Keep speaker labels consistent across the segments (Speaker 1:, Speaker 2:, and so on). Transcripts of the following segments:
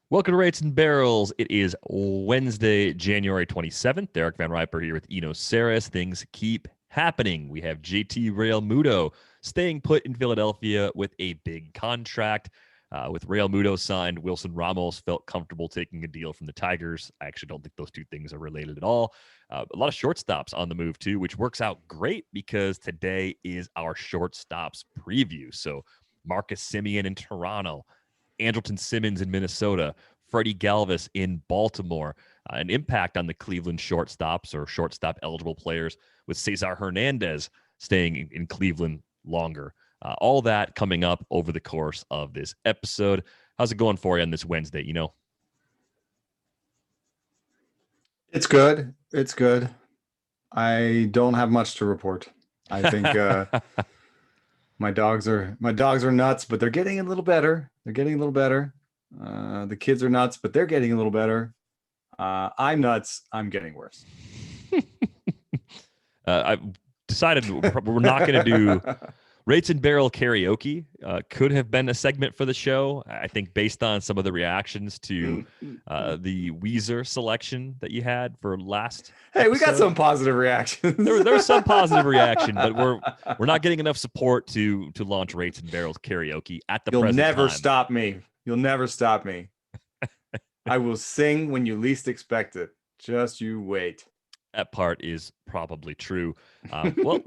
Speaker 1: Welcome to Rates and Barrels. It is Wednesday, January 27th. Eric Van Riper here with Eno Saris. Things keep happening. We have JT Realmuto staying put in Philadelphia with a big contract. With Realmuto signed, Wilson Ramos felt comfortable taking a deal from the Tigers. I actually don't think those two things are related at all. A lot of shortstops on the move too, which works out great because today is our shortstops preview. So Marcus Semien in Toronto, Andrelton Simmons in Minnesota, Freddie Galvis in Baltimore, an impact on the Cleveland shortstops or shortstop eligible players with Cesar Hernandez staying in Cleveland longer. All that coming up over the course of this episode. How's it going for you on this Wednesday?
Speaker 2: It's good. It's good. I don't have much to report. I think my dogs are nuts, but they're getting a little better. The kids are nuts, but they're getting a little better. I'm nuts. I'm getting worse.
Speaker 1: I've decided we're not going to do Rates and Barrel karaoke. Could have been a segment for the show. I think based on some of the reactions to the Weezer selection that you had for last
Speaker 2: Hey,
Speaker 1: episode.
Speaker 2: we got some positive reactions.
Speaker 1: There's some positive reaction, but we're not getting enough support to launch Rates and Barrels karaoke at the present time.
Speaker 2: You'll never stop me. You'll never stop me. I will sing when you least expect it. Just you wait.
Speaker 1: That part is probably true. Well,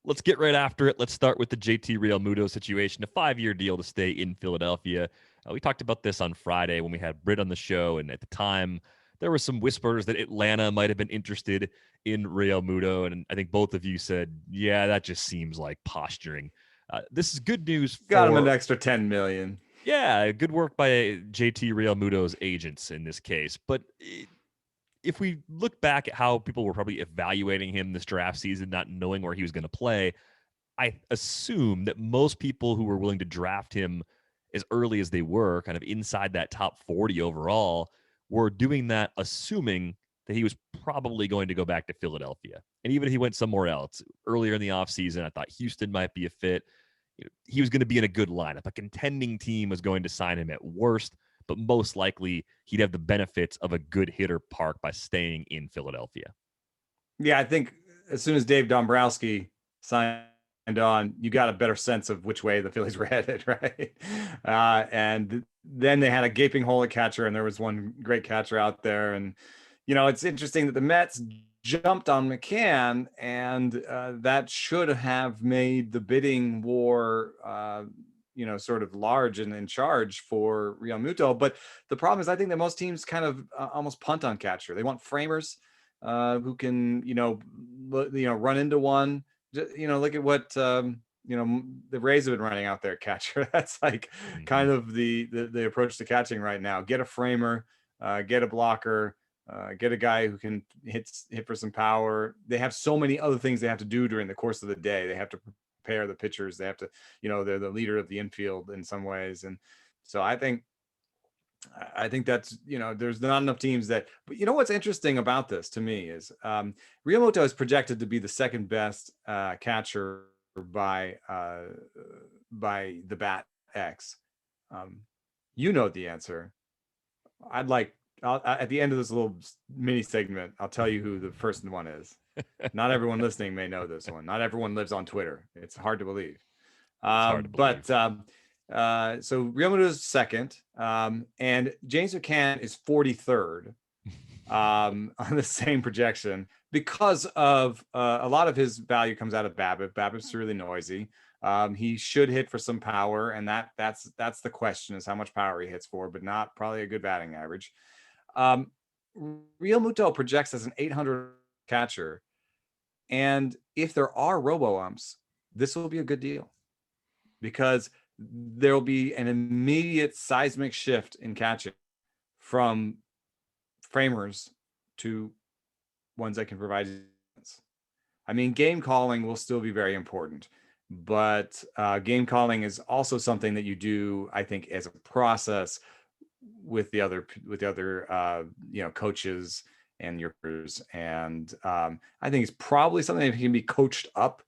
Speaker 1: let's get right after it. Let's start with the JT Realmuto situation, a 5-year deal to stay in Philadelphia. We talked about this on Friday when we had Britt on the show, and at the time, there were some whispers that Atlanta might have been interested in Realmuto, and I think both of you said, yeah, that just seems like posturing. This is good news.
Speaker 2: Got him an extra $10 million.
Speaker 1: Yeah, good work by JT Realmuto's agents in this case, but if we look back at how people were probably evaluating him this draft season, not knowing where he was going to play, I assume that most people who were willing to draft him as early as they were, kind of inside that top 40 overall, were doing that assuming that he was probably going to go back to Philadelphia. And even if he went somewhere else earlier in the offseason, I thought Houston might be a fit. He was going to be in a good lineup. A contending team was going to sign him at worst, but most likely he'd have the benefits of a good hitter park by staying in Philadelphia.
Speaker 2: Yeah, I think as soon as Dave Dombrowski signed on, you got a better sense of which way the Phillies were headed, right? And then they had a gaping hole at catcher, and there was one great catcher out there. And, it's interesting that the Mets jumped on McCann, and that should have made the bidding war sort of large and in charge for Realmuto. But the problem is, I think that most teams kind of almost punt on catcher. They want framers who can, run into one. Look at what the Rays have been running out there, catcher. That's like kind of the approach to catching right now. Get a framer, get a blocker, get a guy who can hit for some power. They have so many other things they have to do during the course of the day. They have to prepare the pitchers. They have to, they're the leader of the infield in some ways. And so I think that's, there's not enough teams that, but what's interesting about this to me is Realmuto is projected to be the second best catcher by the Bat X. The answer. At the end of this little mini segment, I'll tell you who the first one is. Not everyone listening may know this one. Not everyone lives on Twitter. It's hard to believe. So Realmuto is second, and James McCann is 43rd on the same projection because of a lot of his value comes out of BABIP. BABIP's really noisy. He should hit for some power, and that's the question, is how much power he hits for, but not probably a good batting average. Realmuto projects as an 800 catcher, and if there are robo-umps, this will be a good deal because there'll be an immediate seismic shift in catching from framers to ones that can provide. I mean, game calling will still be very important, but game calling is also something that you do, I think, as a process with the other coaches and your peers. And I think it's probably something that can be coached up,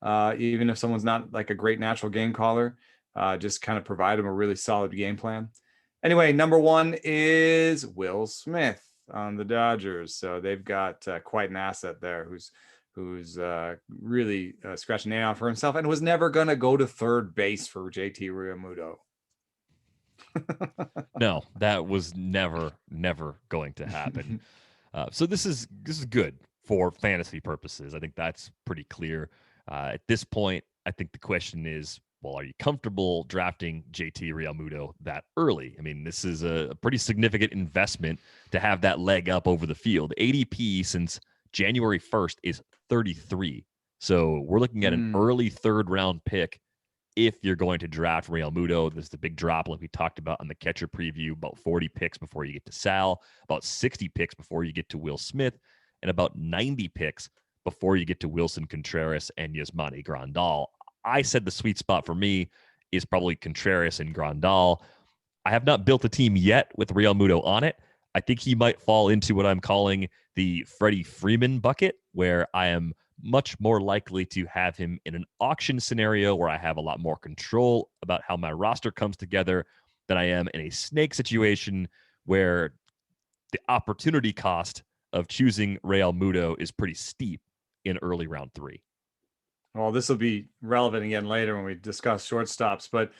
Speaker 2: even if someone's not like a great natural game caller. Just kind of provide them a really solid game plan. Anyway, number one is Will Smith on the Dodgers. So they've got quite an asset there who's really scratching an out for himself and was never going to go to third base for JT Realmuto.
Speaker 1: No, that was never going to happen. So this is good for fantasy purposes. I think that's pretty clear. At this point, I think the question is, well, are you comfortable drafting JT Realmuto that early? I mean, this is a pretty significant investment to have that leg up over the field. ADP since January 1st is 33. So we're looking at an early third round pick if you're going to draft Realmuto. There's the big drop, like we talked about on the catcher preview, about 40 picks before you get to Sal, about 60 picks before you get to Will Smith, and about 90 picks before you get to Wilson Contreras and Yasmani Grandal. I said the sweet spot for me is probably Contreras and Grandal. I have not built a team yet with Realmuto on it. I think he might fall into what I'm calling the Freddie Freeman bucket, where I am much more likely to have him in an auction scenario where I have a lot more control about how my roster comes together than I am in a snake situation where the opportunity cost of choosing Realmuto is pretty steep in early round 3.
Speaker 2: Well, this will be relevant again later when we discuss shortstops, but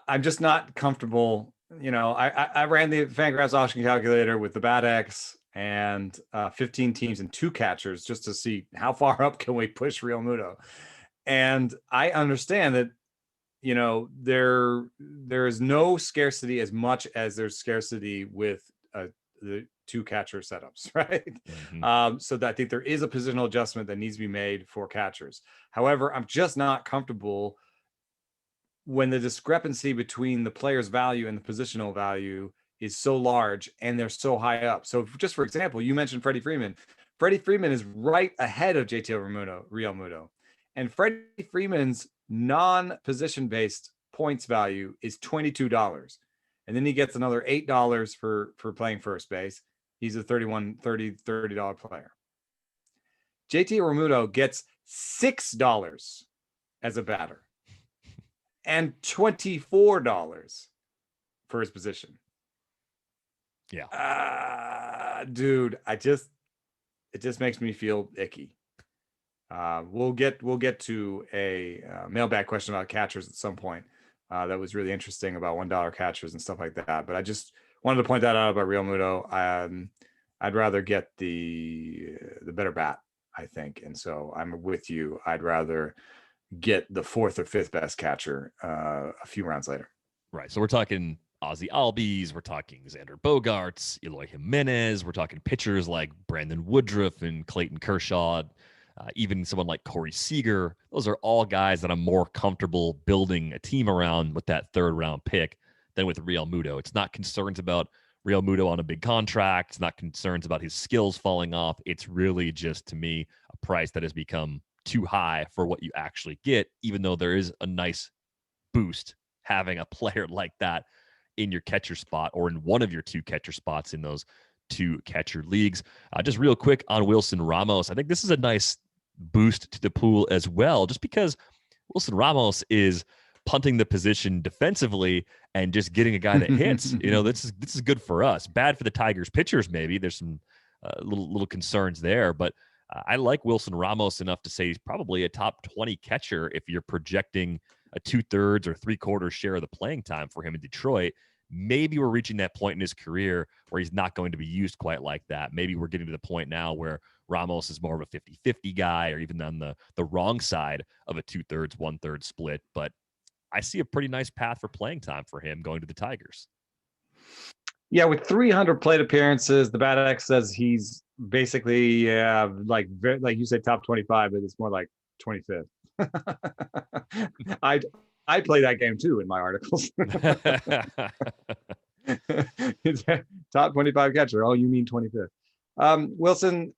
Speaker 2: I'm just not comfortable. I ran the Fangraphs auction calculator with the Bad X and 15 teams and 2 catchers just to see how far up can we push Realmuto. And I understand that, there is no scarcity as much as there's scarcity with the 2 catcher setups, right?
Speaker 1: Mm-hmm.
Speaker 2: So that I think there is a positional adjustment that needs to be made for catchers. However, I'm just not comfortable when the discrepancy between the player's value and the positional value is so large and they're so high up. So just for example, you mentioned Freddie Freeman. Freddie Freeman is right ahead of JT Realmuto. And Freddie Freeman's non-position-based points value is $22. And then he gets another $8 for playing first base. He's a $30 player. JT Realmuto gets $6 as a batter and $24 for his position.
Speaker 1: Yeah.
Speaker 2: Dude, it just makes me feel icky. We'll get to a mailbag question about catchers at some point. That was really interesting about $1 catchers and stuff like that. But I just wanted to point that out about Realmuto. I'd rather get the better bat, I think. And so I'm with you. I'd rather get the 4th or 5th best catcher a few rounds later.
Speaker 1: Right. So we're talking Ozzy Albies, we're talking Xander Bogaerts, Eloy Jimenez, we're talking pitchers like Brandon Woodruff and Clayton Kershaw, even someone like Corey Seager. Those are all guys that I'm more comfortable building a team around with that 3rd round pick than with Realmuto. It's not concerns about Realmuto on a big contract. It's not concerns about his skills falling off. It's really just, to me, a price that has become too high for what you actually get, even though there is a nice boost having a player like that in your catcher spot or in one of your 2 catcher spots in those 2 catcher leagues. Just real quick on Wilson Ramos, I think this is a nice boost to the pool as well, just because Wilson Ramos is punting the position defensively and just getting a guy that hits. This is good for us. Bad for the Tigers pitchers, maybe. There's some little concerns there, but I like Wilson Ramos enough to say he's probably a top 20 catcher if you're projecting a 2/3 or 3/4 share of the playing time for him in Detroit. Maybe we're reaching that point in his career where he's not going to be used quite like that. Maybe we're getting to the point now where Ramos is more of a 50-50 guy, or even on the wrong side of a 2/3, 1/3 split. But I see a pretty nice path for playing time for him going to the Tigers.
Speaker 2: Yeah, with 300 plate appearances, the Bad X says he's basically like you said, top 25, but it's more like 25th. I play that game too in my articles. Top 25 catcher. Oh, you mean 25th? Wilson,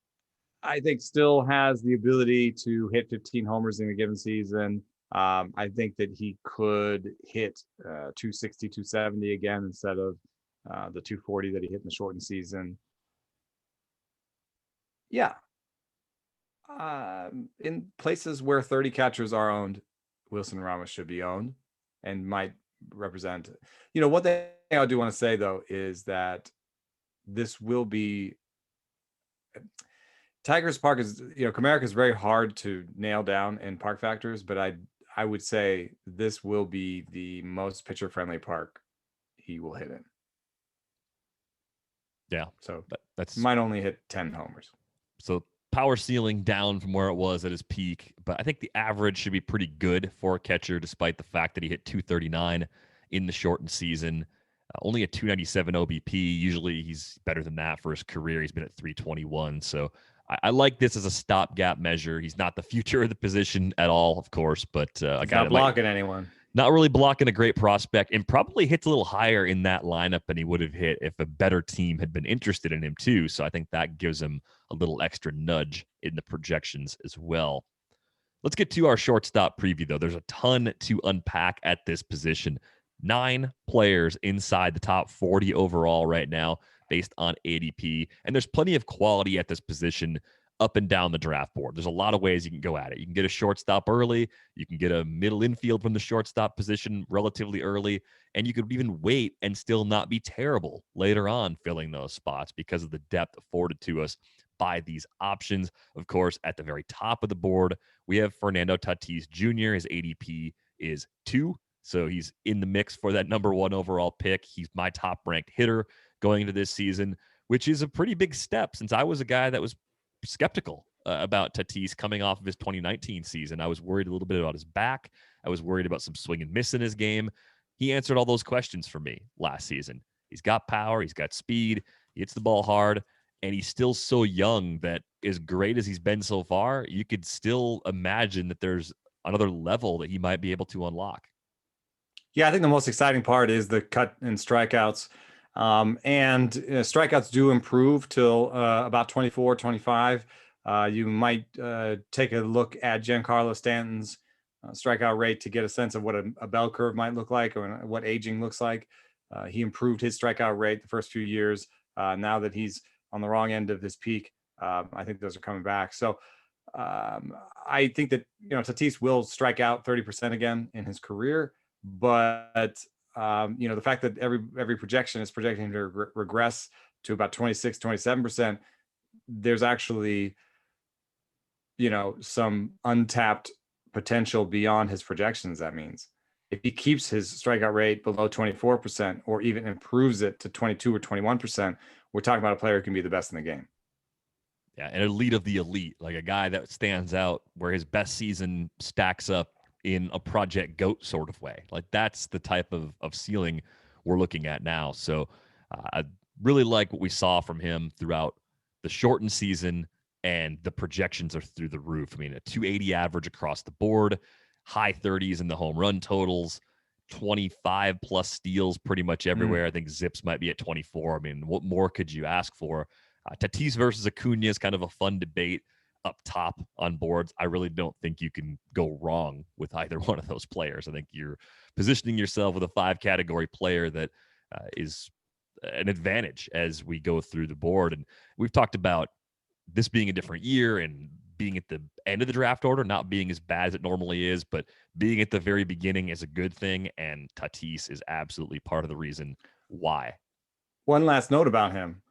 Speaker 2: I think, still has the ability to hit 15 homers in a given season. I think that he could hit 260, 270 again instead of the 240 that he hit in the shortened season. Yeah. In places where 30 catchers are owned, Wilson Ramos should be owned and might represent. One thing I do want to say though is that this will be Tigers Park is, Comerica is very hard to nail down in park factors, but I would say this will be the most pitcher friendly park he will hit in.
Speaker 1: Yeah.
Speaker 2: So
Speaker 1: that's
Speaker 2: might only hit 10 homers.
Speaker 1: So power ceiling down from where it was at his peak, but I think the average should be pretty good for a catcher, despite the fact that he hit 239 in the shortened season. Only a 297 OBP. Usually he's better than that for his career. He's been at 321. So I like this as a stopgap measure. He's not the future of the position at all, of course, but a guy
Speaker 2: not blocking anyone.
Speaker 1: Not really blocking a great prospect, and probably hits a little higher in that lineup than he would have hit if a better team had been interested in him too. So I think that gives him a little extra nudge in the projections as well. Let's get to our shortstop preview, though. There's a ton to unpack at this position. 9 players inside the top 40 overall right now based on ADP, and there's plenty of quality at this position up and down the draft board. There's a lot of ways you can go at it. You can get a shortstop early. You can get a middle infield from the shortstop position relatively early. And you could even wait and still not be terrible later on filling those spots because of the depth afforded to us by these options. Of course, at the very top of the board, we have Fernando Tatis Jr. His ADP is 2. So he's in the mix for that number 1 overall pick. He's my top ranked hitter going into this season, which is a pretty big step since I was a guy that was skeptical about Tatis coming off of his 2019 season. I was worried a little bit about his back. I was worried about some swing and miss in his game. He answered all those questions for me last season. He's got power. He's got speed. He hits the ball hard. And he's still so young that as great as he's been so far, you could still imagine that there's another level that he might be able to unlock.
Speaker 2: Yeah, I think the most exciting part is the cut in strikeouts. And strikeouts do improve till about 24, 25. You might take a look at Giancarlo Stanton's strikeout rate to get a sense of what a bell curve might look like or what aging looks like. He improved his strikeout rate the first few years. Now that he's on the wrong end of his peak, I think those are coming back. So I think that Tatis will strike out 30% again in his career, but the fact that every projection is projecting him to regress to about 26, 27%, there's actually, some untapped potential beyond his projections. That means if he keeps his strikeout rate below 24% or even improves it to 22 or 21%, we're talking about a player who can be the best in the game.
Speaker 1: Yeah, an elite of the elite, like a guy that stands out where his best season stacks up in a Project GOAT sort of way. Like that's the type of ceiling we're looking at now. So I really like what we saw from him throughout the shortened season, and the projections are through the roof. I mean, a 280 average across the board, high 30s in the home run totals, 25 plus steals pretty much everywhere. I think Zips might be at 24. I mean, what more could you ask for? Tatis versus Acuna is kind of a fun debate up top on boards. I really don't think you can go wrong with either one of those players. I think you're positioning yourself with a 5-category player that is an advantage as we go through the board. And we've talked about this being a different year and being at the end of the draft order, not being as bad as it normally is, but being at the very beginning is a good thing. And Tatis is absolutely part of the reason why.
Speaker 2: One last note about him.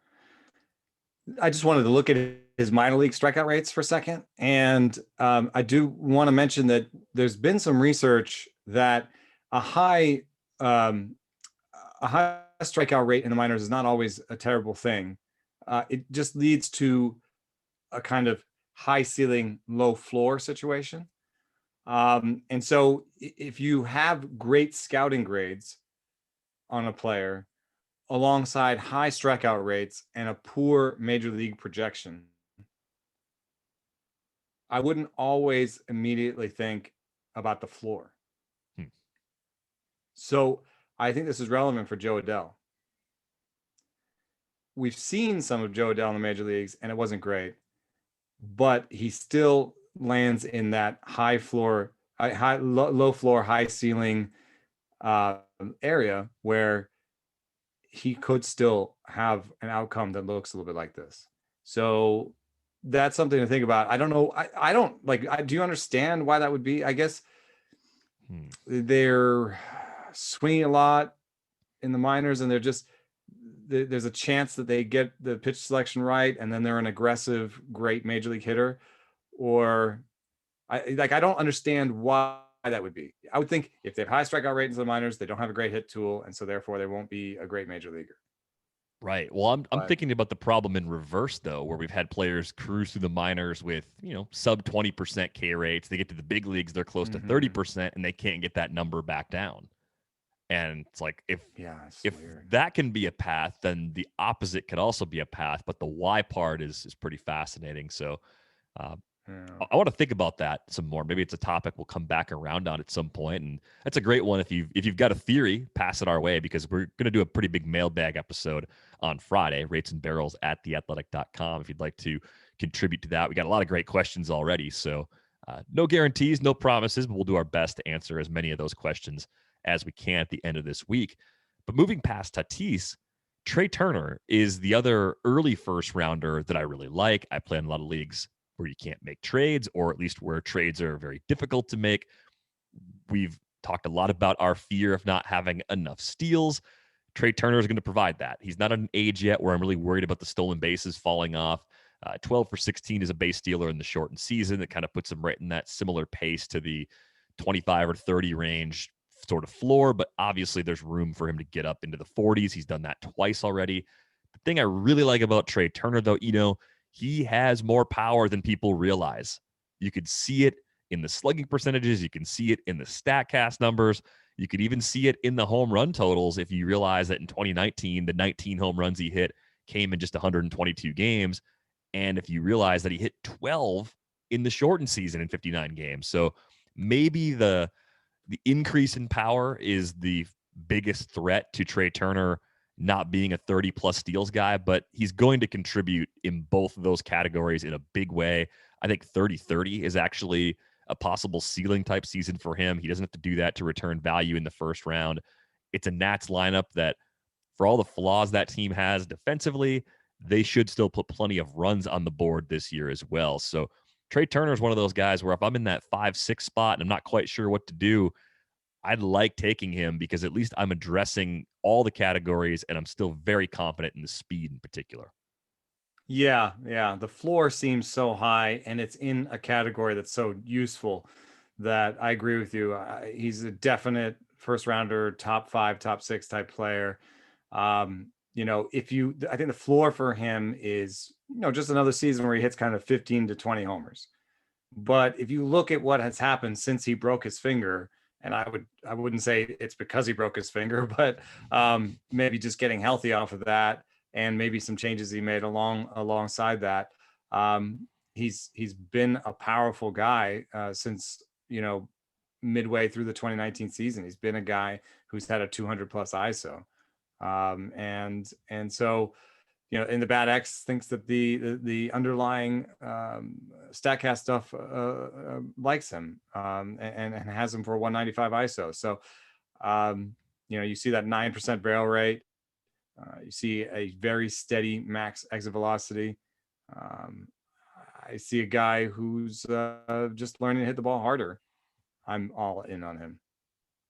Speaker 2: I just wanted to look at his minor league strikeout rates for a second. And I do want to mention that there's been some research that a high strikeout rate in the minors is not always a terrible thing. It just leads to a kind of high ceiling, low floor situation. And so if you have great scouting grades on a player alongside high strikeout rates and a poor major league projection, I wouldn't always immediately think about the floor. So I think this is relevant for Joe Adell. We've seen some of Joe Adell in the major leagues and it wasn't great, but he still lands in that low floor, high ceiling area where he could still have an outcome that looks a little bit like this. So that's something to think about. I don't know. I don't do you understand why that would be? I guess swinging a lot in the minors, and there's a chance that they get the pitch selection right, and then they're an aggressive, great major league hitter. Or I don't understand why that would be. I would think if they have high strikeout rates in the minors, they don't have a great hit tool, and so therefore they won't be a great major leaguer.
Speaker 1: Right. Well, I'm thinking about the problem in reverse though, where we've had players cruise through the minors with, sub 20% K rates. They get to the big leagues, they're close to 30%, and they can't get that number back down. And it's like if
Speaker 2: weird.
Speaker 1: that can be a path, then the opposite could also be a path. But the why part is pretty fascinating. So I want to think about that some more. Maybe it's a topic we'll come back around on at some point, and that's a great one. If you've got a theory, pass it our way, because we're going to do a pretty big mailbag episode on Friday. Rates and barrels at theathletic.com. If you'd like to contribute to that, we got a lot of great questions already. So no guarantees, no promises, but we'll do our best to answer as many of those questions as we can at the end of this week. But moving past Tatis, Trea Turner is the other early first rounder that I really like. I play in a lot of leagues where you can't make trades, or at least where trades are very difficult to make. We've talked a lot about our fear of not having enough steals. Trea Turner is going to provide that. He's not at an age yet where I'm really worried about the stolen bases falling off. 12 for 16 is a base stealer in the shortened season. That kind of puts him right in that similar pace to the 25 or 30 range sort of floor, but obviously there's room for him to get up into the 40s. He's done that twice already. The thing I really like about Trea Turner, though, he has more power than people realize. You could see it in the slugging percentages. You can see it in the StatCast numbers. You could even see it in the home run totals if you realize that in 2019, the 19 home runs he hit came in just 122 games. And if you realize that he hit 12 in the shortened season in 59 games. So maybe the increase in power is the biggest threat to Trea Turner not being a 30-plus steals guy, but he's going to contribute in both of those categories in a big way. I think 30-30 is actually a possible ceiling type season for him. He doesn't have to do that to return value in the first round. It's a Nats lineup that, for all the flaws that team has defensively, they should still put plenty of runs on the board this year as well. So Trea Turner is one of those guys where if I'm in that 5-6 spot and I'm not quite sure what to do, I'd like taking him because at least I'm addressing all the categories and I'm still very confident in the speed in particular.
Speaker 2: Yeah. The floor seems so high, and it's in a category that's so useful that I agree with you. He's a definite first rounder, top 5, top 6 type player. I think the floor for him is, just another season where he hits kind of 15 to 20 homers. But if you look at what has happened since he broke his finger, and I wouldn't say it's because he broke his finger, but maybe just getting healthy off of that, and maybe some changes he made alongside that. He's been a powerful guy since midway through the 2019 season. He's been a guy who's had a 200 plus ISO, and so. And the Bad X thinks that the underlying StatCast stuff likes him and has him for 195 ISO. So, you see that 9% barrel rate. You see a very steady max exit velocity. I see a guy who's just learning to hit the ball harder. I'm all in on him.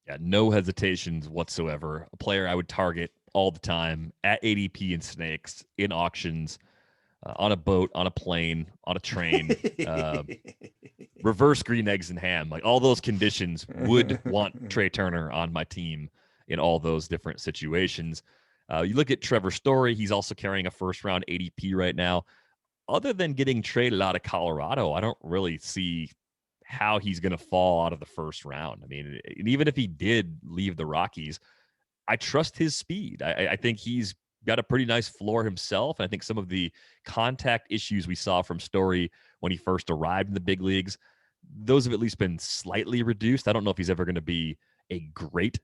Speaker 1: Yeah, no hesitations whatsoever. A player I would target all the time at ADP and Snakes, in auctions, on a boat, on a plane, on a train, reverse green eggs and ham. Like all those conditions would want Trea Turner on my team in all those different situations. You look at Trevor Story, he's also carrying a first round ADP right now. Other than getting traded out of Colorado, I don't really see how he's going to fall out of the first round. I mean, even if he did leave the Rockies, I trust his speed. I think he's got a pretty nice floor himself. And I think some of the contact issues we saw from Story when he first arrived in the big leagues, those have at least been slightly reduced. I don't know if he's ever going to be a great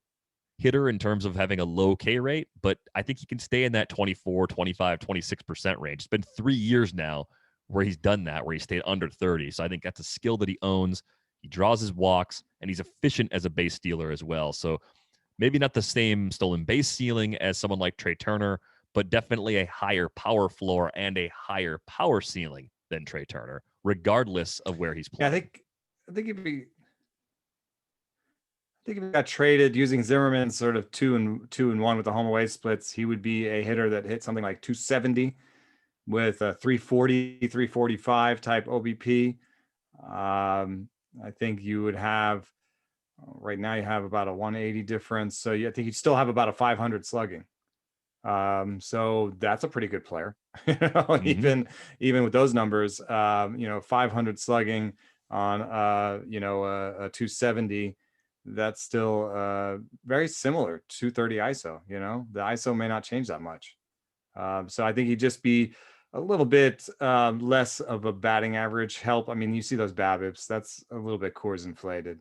Speaker 1: hitter in terms of having a low K rate, but I think he can stay in that 24, 25, 26% range. It's been 3 years now where he's done that, where he stayed under 30. So I think that's a skill that he owns. He draws his walks, and he's efficient as a base stealer as well. So maybe not the same stolen base ceiling as someone like Trea Turner, but definitely a higher power floor and a higher power ceiling than Trea Turner, regardless of where he's playing.
Speaker 2: Yeah, I think think if he got traded using Zimmerman's sort of 2-1 with the home away splits, he would be a hitter that hit something like 270 with a 340, 345 type OBP. I think you would have right now you have about a 180 difference. So I think you'd still have about a 500 slugging. So that's a pretty good player, even with those numbers, 500 slugging on, a 270, that's still, very similar, 230 ISO, the ISO may not change that much. So I think he'd just be a little bit, less of a batting average help. I mean, you see those BABIPs, that's a little bit Coors inflated.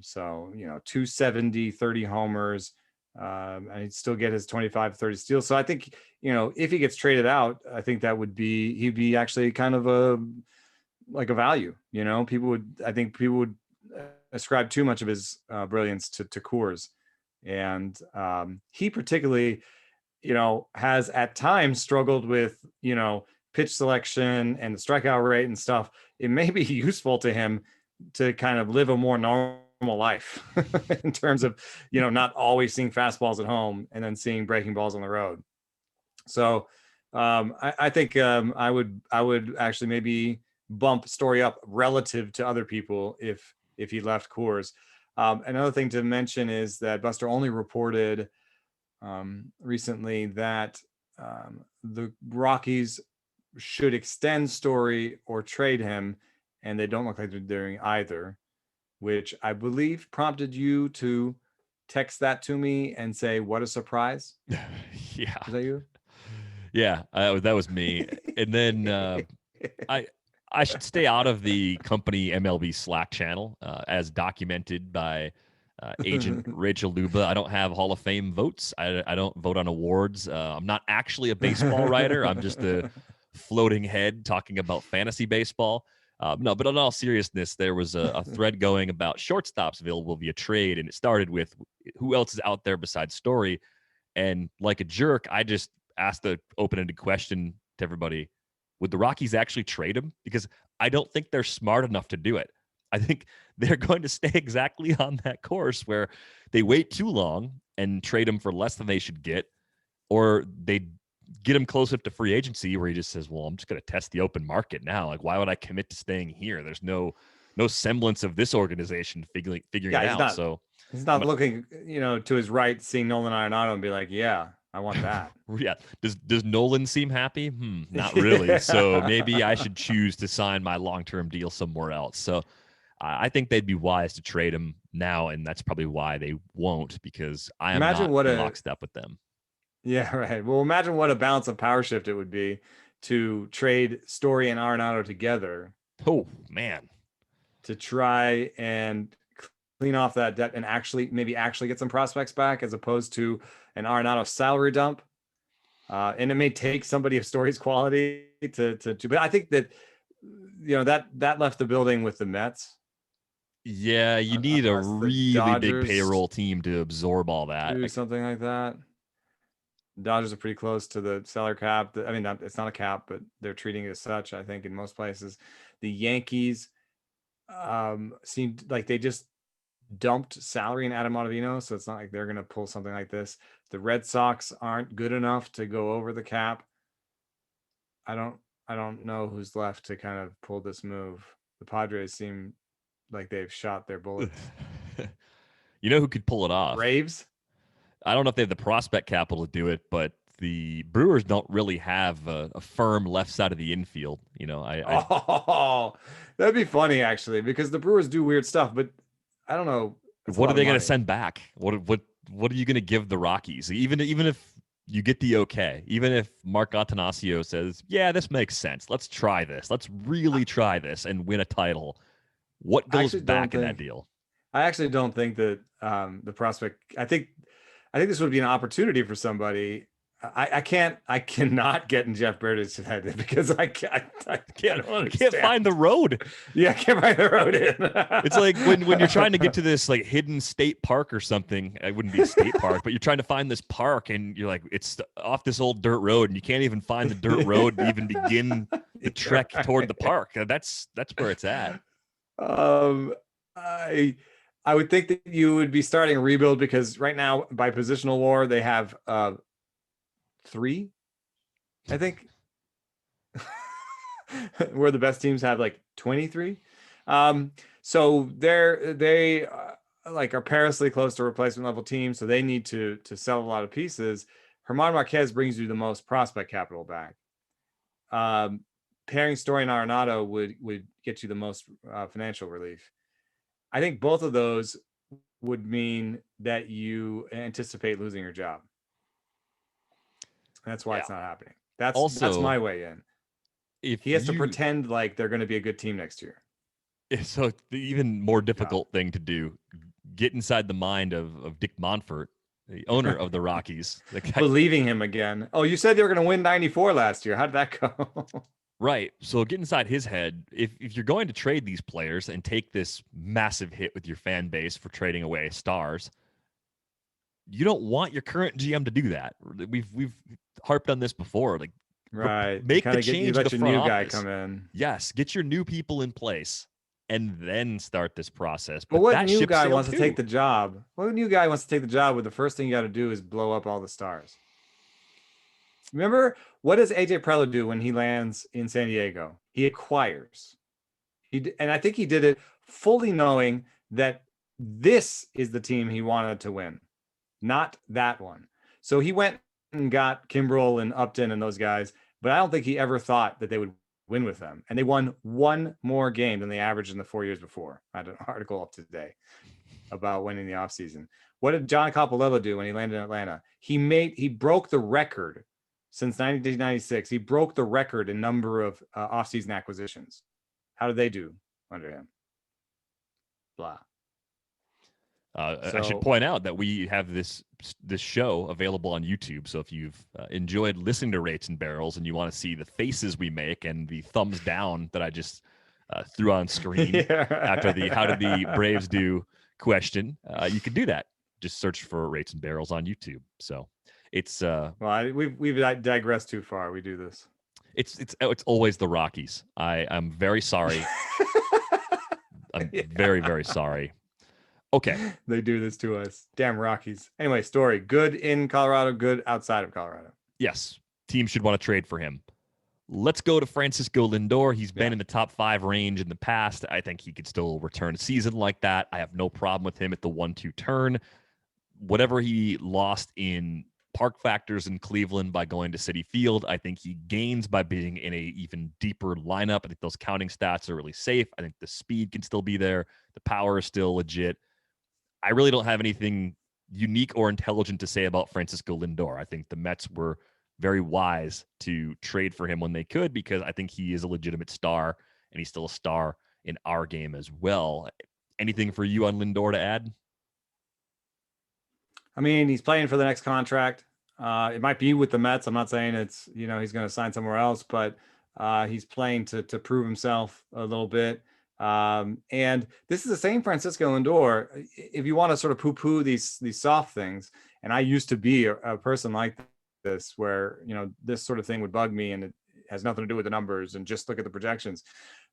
Speaker 2: So, 270, 30 homers, and he'd still get his 25, 30 steals. So I think, if he gets traded out, I think he'd be actually kind of a value, I think people would ascribe too much of his brilliance to Coors. And he particularly, has at times struggled with, pitch selection and the strikeout rate and stuff. It may be useful to him to kind of live a more normal life in terms of, not always seeing fastballs at home and then seeing breaking balls on the road. So I think I would actually maybe bump Story up relative to other people if he left Coors. Another thing to mention is that Buster Olney reported recently that the Rockies should extend Story or trade him, and they don't look like they're doing either, which I believe prompted you to text that to me and say, "What a surprise!"
Speaker 1: Yeah,
Speaker 2: is that you?
Speaker 1: Yeah, that was me. And then I should stay out of the company MLB Slack channel, as documented by agent Rachel Luba. I don't have Hall of Fame votes. I don't vote on awards. I'm not actually a baseball writer. I'm just a floating head talking about fantasy baseball. No, but in all seriousness, there was a thread going about shortstops available via trade, and it started with who else is out there besides Story. And like a jerk, I just asked the open-ended question to everybody: would the Rockies actually trade him? Because I don't think they're smart enough to do it. I think they're going to stay exactly on that course where they wait too long and trade him for less than they should get, or they get him close up to free agency where he just says, well, I'm just going to test the open market now. Like, why would I commit to staying here? There's no semblance of this organization figuring it out. So
Speaker 2: he's not looking, to his right, seeing Nolan Arenado and be like, yeah, I want that.
Speaker 1: Yeah. Does Nolan seem happy? Not really. So maybe I should choose to sign my long-term deal somewhere else. So I think they'd be wise to trade him now, and that's probably why they won't, because I am not in lockstep with them.
Speaker 2: Yeah, right. Well, imagine what a balance of power shift it would be to trade Story and Arenado together.
Speaker 1: Oh, man.
Speaker 2: To try and clean off that debt and maybe get some prospects back, as opposed to an Arenado salary dump. And it may take somebody of Story's quality to but I think that, that left the building with the Mets.
Speaker 1: Yeah, you need a really big payroll team to absorb all that.
Speaker 2: Do something like that. Dodgers are pretty close to the salary cap. I mean, it's not a cap, but they're treating it as such, I think, in most places. The Yankees seemed like they just dumped salary in Adam Ottavino, so it's not like they're going to pull something like this. The Red Sox aren't good enough to go over the cap. I don't know who's left to kind of pull this move. The Padres seem like they've shot their bullets.
Speaker 1: You know who could pull it off?
Speaker 2: Braves?
Speaker 1: I don't know if they have the prospect capital to do it, but the Brewers don't really have a firm left side of the infield.
Speaker 2: That'd be funny, actually, because the Brewers do weird stuff, but I don't know.
Speaker 1: What are they going to send back? What are you going to give the Rockies? Even if you get the okay, even if Mark Attanasio says, yeah, this makes sense. Let's try this. Let's really try this and win a title. What goes back in that deal?
Speaker 2: I actually don't think that the prospect. I think this would be an opportunity for somebody. I cannot get in Jeff Bert's head because I can't
Speaker 1: find the road.
Speaker 2: Yeah, I can't find the road in.
Speaker 1: It's like when you're trying to get to this like hidden state park or something. It wouldn't be a state park, but you're trying to find this park and you're like, it's off this old dirt road and you can't even find the dirt road to even begin the toward the park. That's where it's at.
Speaker 2: I I would think that you would be starting a rebuild because right now by positional war they have 3, I think, where the best teams have like 23. So they like are perilously close to replacement level teams, so they need to sell a lot of pieces. German Marquez brings you the most prospect capital back. Pairing Story and Arenado would get you the most financial relief. I think both of those would mean that you anticipate losing your job. That's why
Speaker 1: Yeah.
Speaker 2: it's not happening. That's
Speaker 1: Also,
Speaker 2: my way in.
Speaker 1: if
Speaker 2: He has to pretend like they're going to be a good team next year.
Speaker 1: so the even more
Speaker 2: Job.
Speaker 1: difficult thing to do, get inside the mind of Dick Monfort, the owner of the Rockies. The guy,
Speaker 2: Believing him again. Oh, you said they were going to win 94 last year. How did that go?
Speaker 1: right. So get inside his head. If you're going to trade these players and take this massive hit with your fan base for trading away stars, you don't want your current GM to do that. We've harped on this before. Like,
Speaker 2: Right. You
Speaker 1: make the
Speaker 2: kind of get, you
Speaker 1: change to
Speaker 2: let
Speaker 1: the
Speaker 2: your
Speaker 1: front
Speaker 2: new guy
Speaker 1: office.
Speaker 2: come in.
Speaker 1: Yes, get your new people in place and then start this process.
Speaker 2: But
Speaker 1: But
Speaker 2: what
Speaker 1: that
Speaker 2: new
Speaker 1: ship
Speaker 2: guy
Speaker 1: sailed
Speaker 2: wants to take
Speaker 1: too.
Speaker 2: the job? What new guy wants to take the job where the first thing you got to do is blow up all the stars? Remember, what does AJ Preller do when he lands in San Diego? He acquires. And I think he did it fully knowing that this is the team he wanted to win, not that one. So he went and got Kimbrel and Upton and those guys, but I don't think he ever thought that they would win with them. And they won one more game than they averaged in the 4 years before. I had an article up today about winning the offseason. What did John Coppolella do when he landed in Atlanta? He broke the record since 1996. He broke the record in number of offseason acquisitions. How did they do under him? Blah.
Speaker 1: I should point out that we have this show available on YouTube. So if you've enjoyed listening to Rates and Barrels and you want to see the faces we make and the thumbs down that I just threw on screen after the "How did the Braves do?" question, you can do that. Just search for Rates and Barrels on YouTube. So it's
Speaker 2: well, we've digressed too far. We do this.
Speaker 1: It's always the Rockies. I'm very sorry. I'm very, very sorry. Okay.
Speaker 2: They do this to us. Damn Rockies. Anyway, Story. Good in Colorado, good outside of Colorado.
Speaker 1: Yes. Teams should want to trade for him. Let's go to Francisco Lindor. He's been in the top 5 range in the past. I think he could still return a season like that. I have no problem with him at the 1-2 turn. Whatever he lost in park factors in Cleveland by going to Citi Field, I think he gains by being in a even deeper lineup. I think those counting stats are really safe. I think the speed can still be there. The power is still legit. I really don't have anything unique or intelligent to say about Francisco Lindor. I think the Mets were very wise to trade for him when they could because I think he is a legitimate star and he's still a star in our game as well. Anything for you on Lindor to add?
Speaker 2: I mean, he's playing for the next contract. It might be with the Mets. I'm not saying it's, he's going to sign somewhere else, but he's playing to prove himself a little bit. And this is the same Francisco Lindor. If you want to sort of poo-poo these soft things, and I used to be a person like this, where this sort of thing would bug me, and it has nothing to do with the numbers, and just look at the projections.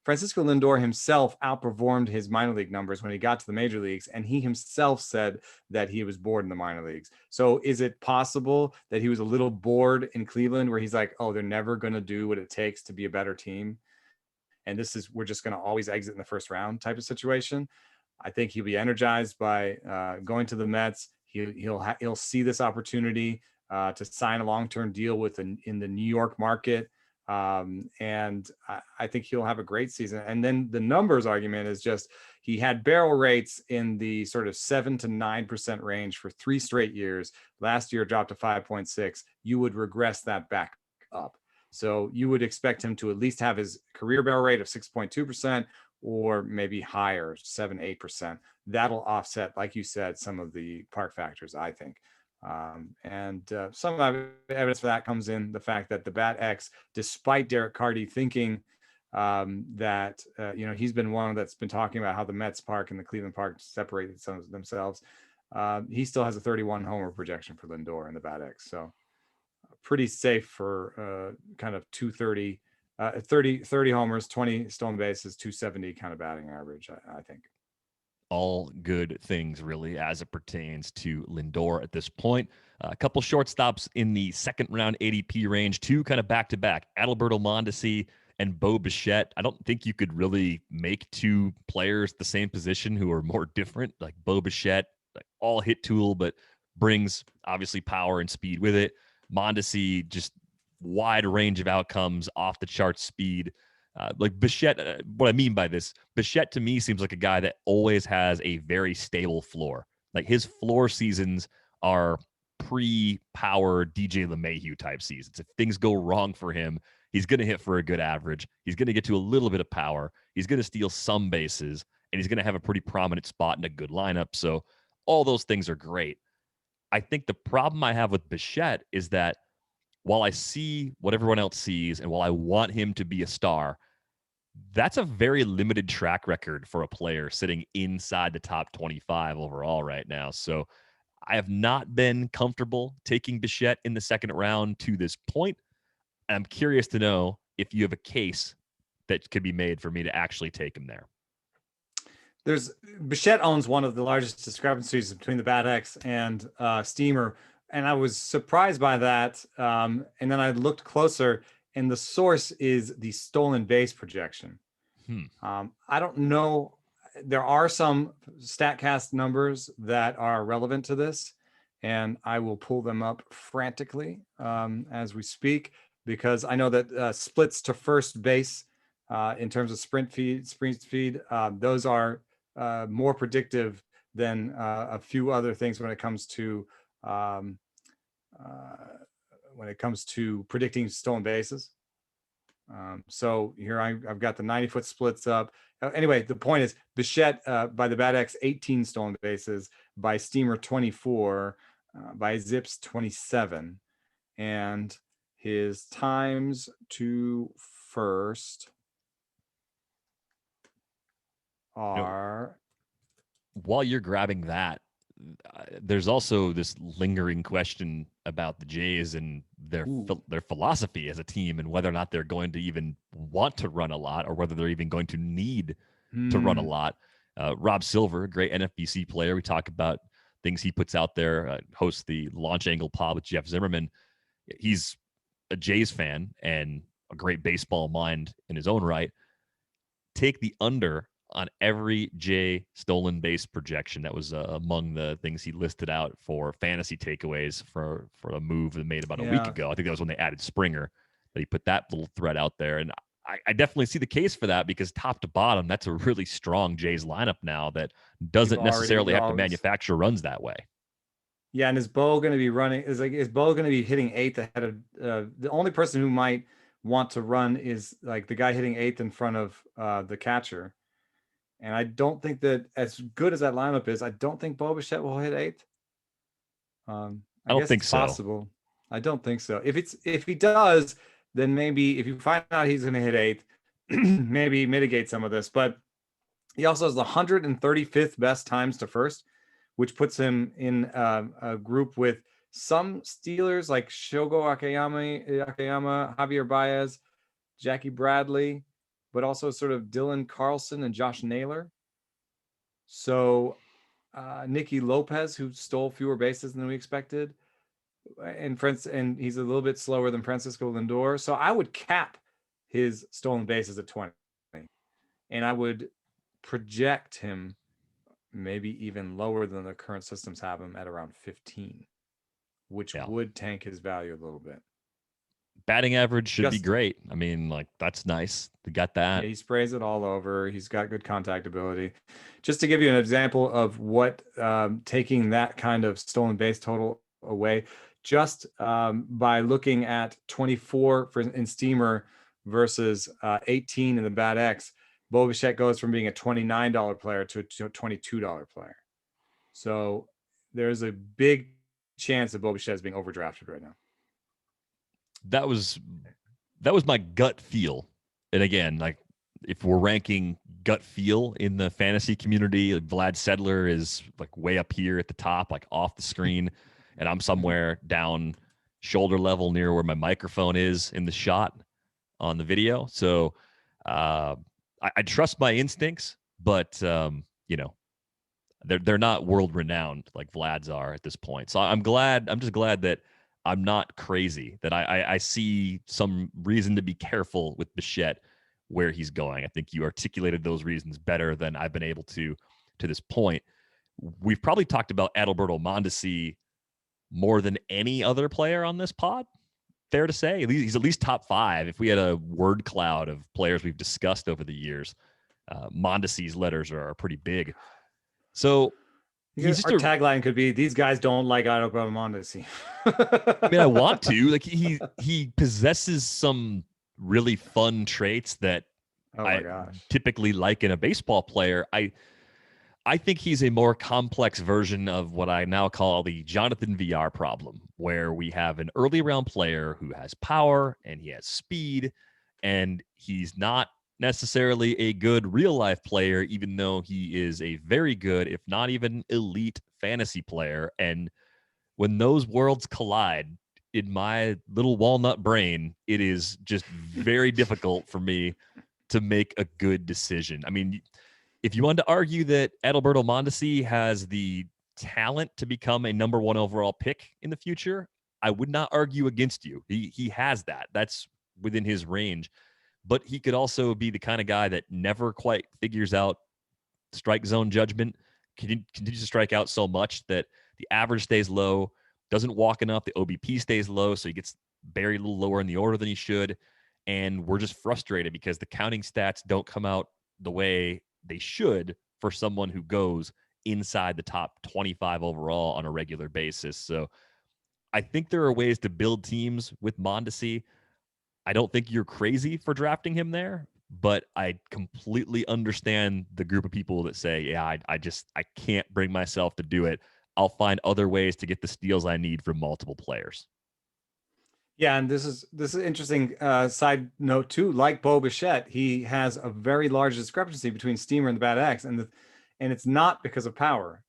Speaker 2: Francisco Lindor himself outperformed his minor league numbers when he got to the major leagues, and he himself said that he was bored in the minor leagues. So is it possible that he was a little bored in Cleveland, where he's like, oh, they're never going to do what it takes to be a better team, and we're just going to always exit in the first round type of situation? I think he'll be energized by going to the Mets. He'll see this opportunity to sign a long-term deal in the New York market. And I think he'll have a great season. And then the numbers argument is just, he had barrel rates in the sort of 7 to 9% range for 3 straight years. Last year dropped to 5.6. You would regress that back up. So you would expect him to at least have his career barrel rate of 6.2% or maybe higher, 7, 8%. That'll offset, like you said, some of the park factors, I think. And some evidence for that comes in the fact that the Bat X, despite Derek Carty thinking that he's been one that's been talking about how the Mets park and the Cleveland park separated themselves, he still has a 31 homer projection for Lindor in the Bat X. So pretty safe for kind of 230, 30 homers, 20 stolen bases, 270 kind of batting average, I think.
Speaker 1: all good things, really, as it pertains to Lindor at this point. A couple shortstops in the second round ADP range, two kind of back to back. Adalberto Mondesi and Bo Bichette. I don't think you could really make two players the same position who are more different. Like Bo Bichette, like all hit tool, but brings obviously power and speed with it. Mondesi, just wide range of outcomes, off the chart speed. Like Bichette, what I mean by this, Bichette to me seems like a guy that always has a very stable floor. Like his floor seasons are pre-power DJ LeMahieu type seasons. If things go wrong for him, he's going to hit for a good average. He's going to get to a little bit of power. He's going to steal some bases, and he's going to have a pretty prominent spot in a good lineup. So all those things are great. I think the problem I have with Bichette is that while I see what everyone else sees and while I want him to be a star, that's a very limited track record for a player sitting inside the top 25 overall right now. So I have not been comfortable taking Bichette in the second round to this point. I'm curious to know if you have a case that could be made for me to actually take him there.
Speaker 2: Bichette owns one of the largest discrepancies between the Bat X and Steamer, and I was surprised by that. And then I looked closer, and the source is the stolen base projection. I don't know. There are some StatCast numbers that are relevant to this, and I will pull them up frantically as we speak, because I know that splits to first base in terms of sprint speed, those are more predictive than a few other things when it comes to predicting stolen bases. So here I've got the 90-foot splits up. Anyway, the point is Bichette by the Bat X 18 stolen bases, by Steamer 24, by Zips 27, and his times to first are.
Speaker 1: While you're grabbing that, there's also this lingering question about the Jays and their philosophy as a team, and whether or not they're going to even want to run a lot, or whether they're even going to need to run a lot. Rob Silver, great NFBC player. We talk about things he puts out there, hosts the Launch Angle Pod with Jeff Zimmerman. He's a Jays fan and a great baseball mind in his own right. Take the under on every J stolen base projection. That was among the things he listed out for fantasy takeaways for a move that made about a week ago. I think that was when they added Springer, that he put that little thread out there. And I definitely see the case for that, because top to bottom, that's a really strong Jays lineup now that doesn't necessarily have to manufacture runs that way.
Speaker 2: Yeah, and is Bo going to be running? Is Bo going to be hitting eighth ahead of the only person who might want to run is like the guy hitting eighth in front of the catcher. And I don't think that, as good as that lineup is, I don't think Bo Bichette will hit eighth. I
Speaker 1: don't
Speaker 2: guess
Speaker 1: think
Speaker 2: it's
Speaker 1: so.
Speaker 2: Possible. I don't think so. If he does, then maybe if you find out he's going to hit eighth, maybe mitigate some of this. But he also has the 135th best times to first, which puts him in a group with some Steelers like Shogo Akiyama, Javier Baez, Jackie Bradley, but also sort of Dylan Carlson and Josh Naylor. So Nicky Lopez, who stole fewer bases than we expected, and he's a little bit slower than Francisco Lindor. So I would cap his stolen bases at 20, and I would project him maybe even lower than the current systems have him at around 15, which would tank his value a little bit.
Speaker 1: Batting average should be great. I mean, like, that's nice. We got that.
Speaker 2: Yeah, he sprays it all over. He's got good contact ability. Just to give you an example of what taking that kind of stolen base total away, just by looking at 24 in Steamer versus 18 in the Bat X, Bo Bichette goes from being a $29 player to a $22 player. So there's a big chance that Bo Bichette is being overdrafted right now.
Speaker 1: That was my gut feel. And again, like, if we're ranking gut feel in the fantasy community, like, Vlad Sedler is like way up here at the top, like off the screen, and I'm somewhere down shoulder level near where my microphone is in the shot on the video. So I trust my instincts, but They're not world renowned like Vlad's are at this point. So I'm just glad that I'm not crazy, that I see some reason to be careful with Bichette where he's going. I think you articulated those reasons better than I've been able to this point. We've probably talked about Adalberto Mondesi more than any other player on this pod. Fair to say, he's at least top 5. If we had a word cloud of players we've discussed over the years, Mondesi's letters are pretty big. So
Speaker 2: he's just our tagline could be, "These guys don't like Adalberto Mondesi."
Speaker 1: I mean, I want to. Like he possesses some really fun traits that typically like in a baseball player. I think he's a more complex version of what I now call the Jonathan VR problem, where we have an early round player who has power and he has speed, and he's not necessarily a good real life player, even though he is a very good, if not even elite fantasy player. And when those worlds collide in my little walnut brain, it is just very difficult for me to make a good decision. I mean, if you wanted to argue that Adalberto Mondesi has the talent to become a number 1 overall pick in the future, I would not argue against you. He has that. That's within his range. But he could also be the kind of guy that never quite figures out strike zone judgment, continues to strike out so much that the average stays low, doesn't walk enough, the OBP stays low, so he gets buried a little lower in the order than he should. And we're just frustrated because the counting stats don't come out the way they should for someone who goes inside the top 25 overall on a regular basis. So I think there are ways to build teams with Mondesi. I don't think you're crazy for drafting him there, but I completely understand the group of people that say, yeah, I can't bring myself to do it. I'll find other ways to get the steals I need from multiple players.
Speaker 2: Yeah, and this is interesting side note too. Like Bo Bichette, he has a very large discrepancy between Steamer and the Bat X, and it's not because of power.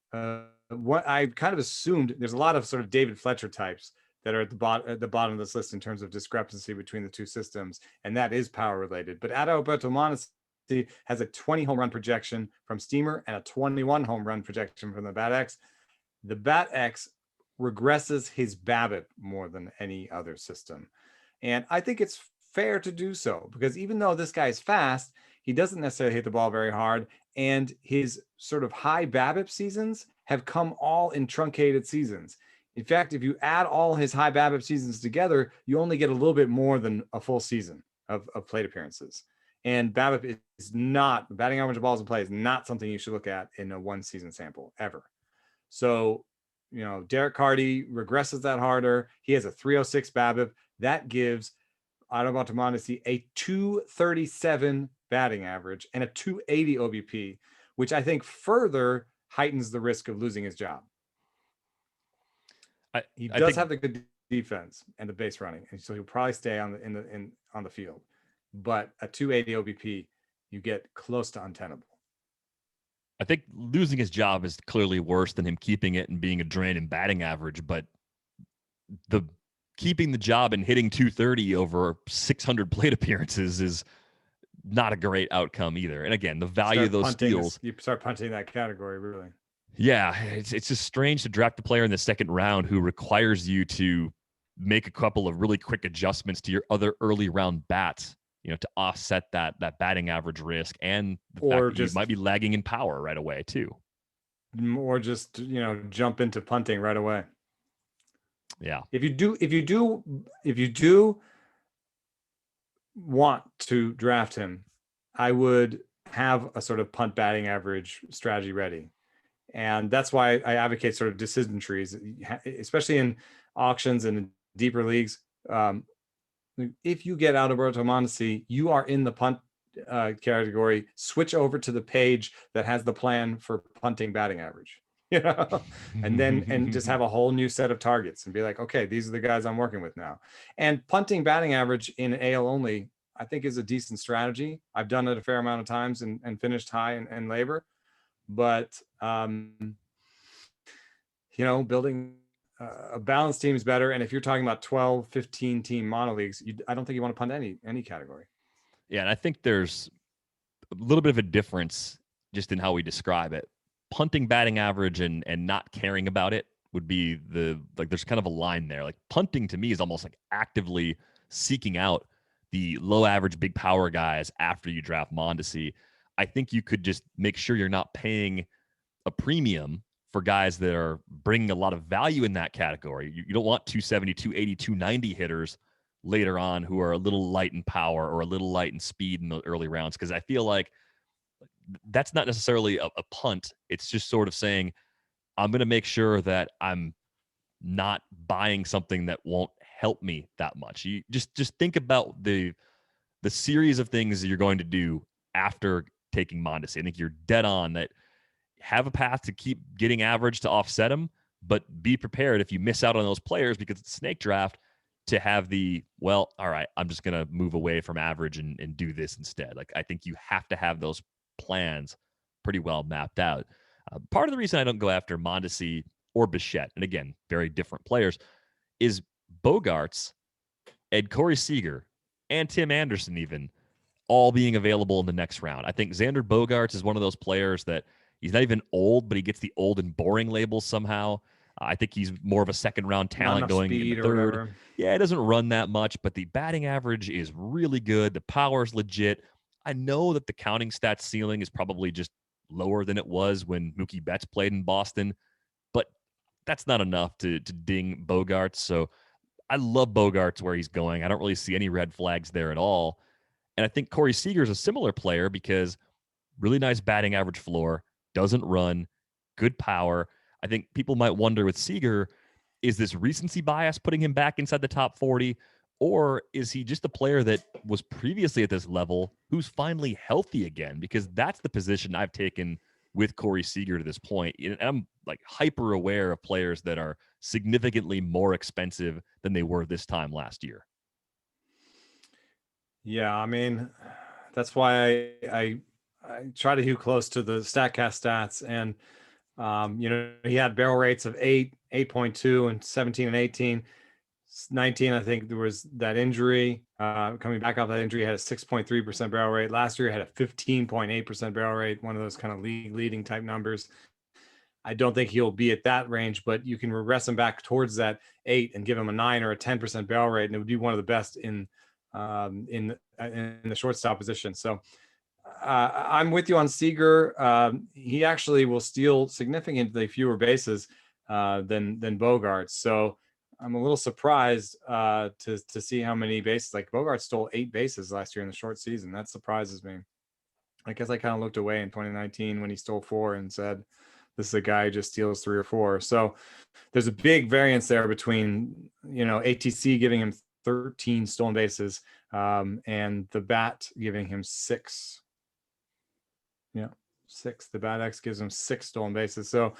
Speaker 2: What I kind of assumed, there's a lot of sort of David Fletcher types that are at the bottom of this list in terms of discrepancy between the two systems, and that is power related. But Adalberto Mondesi has a 20 home run projection from Steamer and a 21 home run projection from the Bat X. The Bat X regresses his BABIP more than any other system. And I think it's fair to do so, because even though this guy is fast, he doesn't necessarily hit the ball very hard. And his sort of high BABIP seasons have come all in truncated seasons. In fact, if you add all his high BABIP seasons together, you only get a little bit more than a full season of plate appearances. And BABIP is not, batting average of balls in play is not something you should look at in a 1 season sample ever. So, you know, Derek Carty regresses that harder. He has a 306 BABIP. That gives Adalberto Mondesi a 237 batting average and a 280 OBP, which I think further heightens the risk of losing his job. He does have the good defense and the base running, and so he'll probably stay on the field. But a 280 OBP, you get close to untenable.
Speaker 1: I think losing his job is clearly worse than him keeping it and being a drain in batting average, but the keeping the job and hitting 230 over 600 plate appearances is not a great outcome either. And again, the value of those steals.
Speaker 2: You start punting that category, really.
Speaker 1: Yeah, it's just strange to draft a player in the second round who requires you to make a couple of really quick adjustments to your other early round bats, you know, to offset that batting average risk and the fact that you might be lagging in power right away too.
Speaker 2: Or just, you know, jump into punting right away.
Speaker 1: Yeah.
Speaker 2: If you do want to draft him, I would have a sort of punt batting average strategy ready. And that's why I advocate sort of decision trees, especially in auctions and in deeper leagues. If you get Adalberto Mondesi, you are in the punt category. Switch over to the page that has the plan for punting batting average, you know, and just have a whole new set of targets and be like, okay, these are the guys I'm working with now. And punting batting average in AL only, I think, is a decent strategy. I've done it a fair amount of times and finished high in labor, but you know, building a balanced team is better. And if you're talking about 12, 15 team mono leagues, I don't think you want to punt any category.
Speaker 1: Yeah. And I think there's a little bit of a difference just in how we describe it. punting batting average and not caring about it would be there's kind of a line there. Like punting to me is almost like actively seeking out the low average big power guys after you draft Mondesi. I think you could just make sure you're not paying a premium for guys that are bringing a lot of value in that category. You don't want 270, 280, 290 hitters later on who are a little light in power or a little light in speed in the early rounds, because I feel like that's not necessarily a punt. It's just sort of saying, I'm going to make sure that I'm not buying something that won't help me that much. You just think about the series of things that you're going to do after taking Mondesi. I think you're dead on that. Have a path to keep getting average to offset them, but be prepared if you miss out on those players because it's a snake draft to have all right, I'm just going to move away from average and do this instead. Like, I think you have to have those plans pretty well mapped out. Part of the reason I don't go after Mondesi or Bichette, and again, very different players, is Bogaerts and Corey Seager and Tim Anderson even all being available in the next round. I think Xander Bogaerts is one of those players that he's not even old, but he gets the old and boring label somehow. I think he's more of a second-round talent going in the third. Yeah, it doesn't run that much, but the batting average is really good. The power is legit. I know that the counting stats ceiling is probably just lower than it was when Mookie Betts played in Boston, but that's not enough to ding Bogaerts. So I love Bogaerts where he's going. I don't really see any red flags there at all. And I think Corey Seager is a similar player because really nice batting average floor, doesn't run, good power. I think people might wonder with Seager, is this recency bias putting him back inside the top 40? Or is he just a player that was previously at this level who's finally healthy again? Because that's the position I've taken with Corey Seager to this point. And I'm like hyper aware of players that are significantly more expensive than they were this time last year.
Speaker 2: Yeah, I mean, that's why I try to hew close to the StatCast stats. And, he had barrel rates of 8, 8.2, and 17 and 18. 19, I think there was that injury. Coming back off that injury, had a 6.3% barrel rate. Last year, had a 15.8% barrel rate, one of those kind of league leading type numbers. I don't think he'll be at that range, but you can regress him back towards that 8 and give him a 9 or a 10% barrel rate, and it would be one of the best in the shortstop position. So I'm with you on Seager. He actually will steal significantly fewer bases than Bogaerts. So I'm a little surprised to see how many bases. Like Bogaerts stole 8 bases last year in the short season. That surprises me. I guess I kind of looked away in 2019 when he stole 4 and said, this is a guy who just steals 3 or 4. So there's a big variance there between, ATC giving him 13 stolen bases and the bat giving him 6. Yeah, 6. The bat X gives him 6 stolen bases. So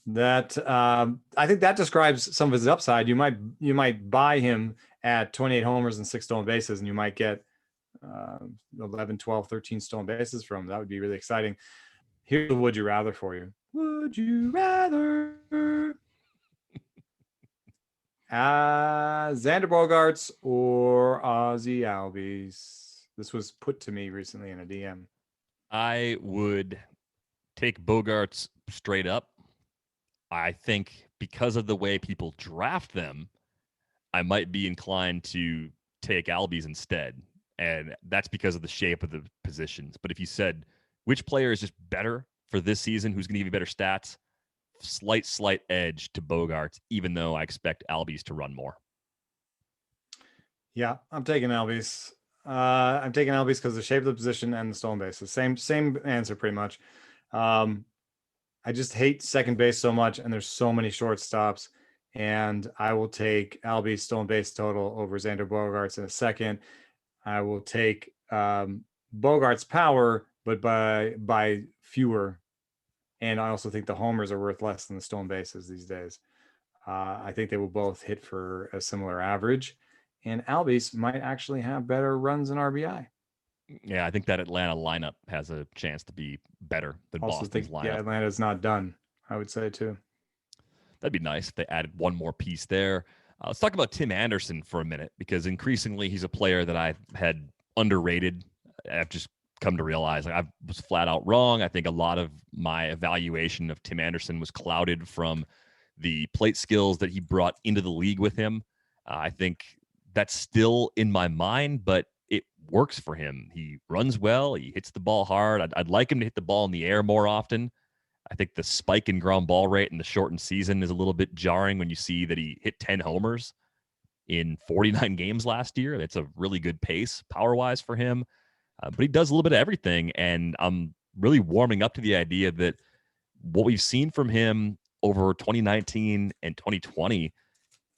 Speaker 2: that I think that describes some of his upside. You might buy him at 28 homers and 6 stolen bases, and you might get 11, 12, 13 stolen bases from him. That would be really exciting. Here's the would you rather for you. Would you rather Xander Bogaerts or Ozzie Albies? This was put to me recently in a DM.
Speaker 1: I would take Bogaerts straight up. I think because of the way people draft them, I might be inclined to take Albies instead. And that's because of the shape of the positions. But if you said which player is just better for this season, who's going to give you better stats, slight edge to Bogaerts, even though I expect Albies to run more.
Speaker 2: Yeah, I'm taking Albies. I'm taking Albies because of the shape of the position and the stolen bases. Same answer pretty much. I just hate second base so much, and there's so many shortstops. And I will take Albies stolen base total over Xander Bogaerts in a second. I will take Bogaerts power, but by fewer. And I also think the homers are worth less than the stolen bases these days. I think they will both hit for a similar average. And Albies might actually have better runs in RBI.
Speaker 1: Yeah, I think that Atlanta lineup has a chance to be better than Boston's lineup.
Speaker 2: Yeah, Atlanta's not done, I would say, too.
Speaker 1: That'd be nice if they added one more piece there. Let's talk about Tim Anderson for a minute, because increasingly he's a player that I've had underrated. I've just come to realize like I was flat out wrong. I think a lot of my evaluation of Tim Anderson was clouded from the plate skills that he brought into the league with him. I think that's still in my mind, but it works for him. He runs well. He hits the ball hard. I'd like him to hit the ball in the air more often. I think the spike in ground ball rate in the shortened season is a little bit jarring when you see that he hit 10 homers in 49 games last year. That's a really good pace power-wise for him. But he does a little bit of everything, and I'm really warming up to the idea that what we've seen from him over 2019 and 2020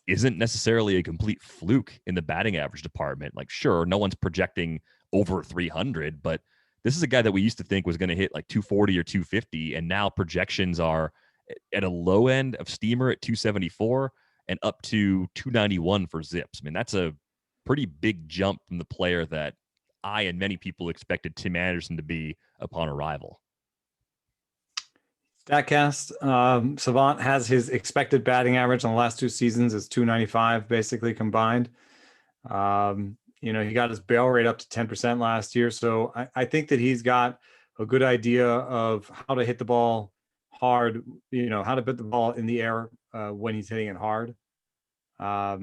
Speaker 1: isn't necessarily a complete fluke in the batting average department. Like, sure, no one's projecting over 300, but this is a guy that we used to think was going to hit like 240 or 250, and now projections are at a low end of steamer at 274 and up to 291 for zips. I mean, that's a pretty big jump from the player that I and many people expected Tim Anderson to be upon arrival.
Speaker 2: Statcast, Savant has his expected batting average on the last 2 seasons is 295 basically combined. He got his barrel rate up to 10% last year. So I think that he's got a good idea of how to hit the ball hard, how to put the ball in the air when he's hitting it hard. A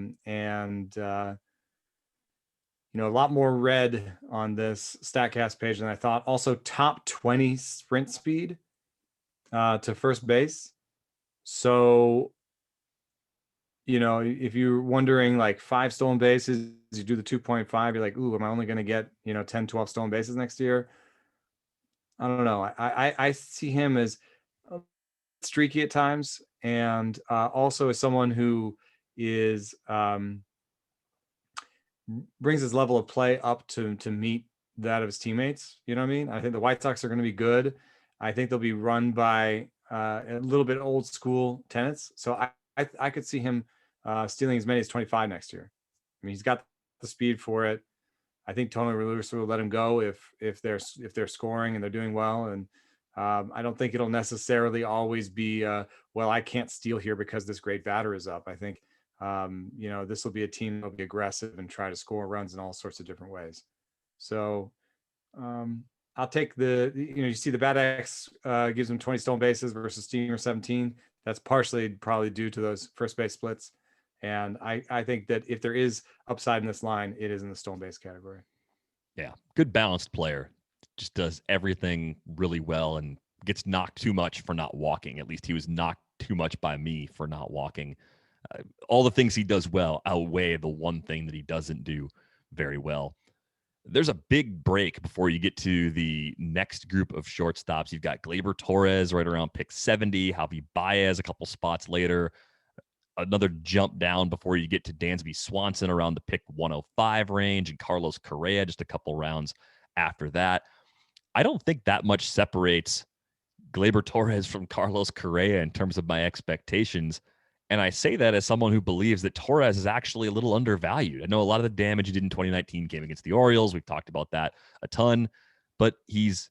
Speaker 2: lot more red on this Statcast page than I thought. Also, top 20 sprint speed to first base. So, if you're wondering like 5 stolen bases, you do the 2.5, you're like, ooh, am I only going to get, 10, 12 stolen bases next year? I don't know. I see him as streaky at times, and also as someone who is brings his level of play up to meet that of his teammates. You know what I mean? I think the White Sox are going to be good. I think they'll be run by a little bit old school tenants. So I could see him stealing as many as 25 next year. I mean, he's got the speed for it. I think Tony Lewis will let him go if they're scoring and they're doing well. And I don't think it'll necessarily always be well, I can't steal here because this great batter is up. I think this will be a team that'll be aggressive and try to score runs in all sorts of different ways. So I'll take you see the Bat X gives him 20 stolen bases versus Steamer 17. That's partially probably due to those first base splits. And I think that if there is upside in this line, it is in the stolen base category.
Speaker 1: Yeah, good balanced player. Just does everything really well and gets knocked too much for not walking. At least he was knocked too much by me for not walking. All the things he does well outweigh the one thing that he doesn't do very well. There's a big break before you get to the next group of shortstops. You've got Gleyber Torres right around pick 70, Javier Baez a couple spots later, another jump down before you get to Dansby Swanson around the pick 105 range, and Carlos Correa just a couple rounds after that. I don't think that much separates Gleyber Torres from Carlos Correa in terms of my expectations. And I say that as someone who believes that Torres is actually a little undervalued. I know a lot of the damage he did in 2019 came against the Orioles. We've talked about that a ton, but he's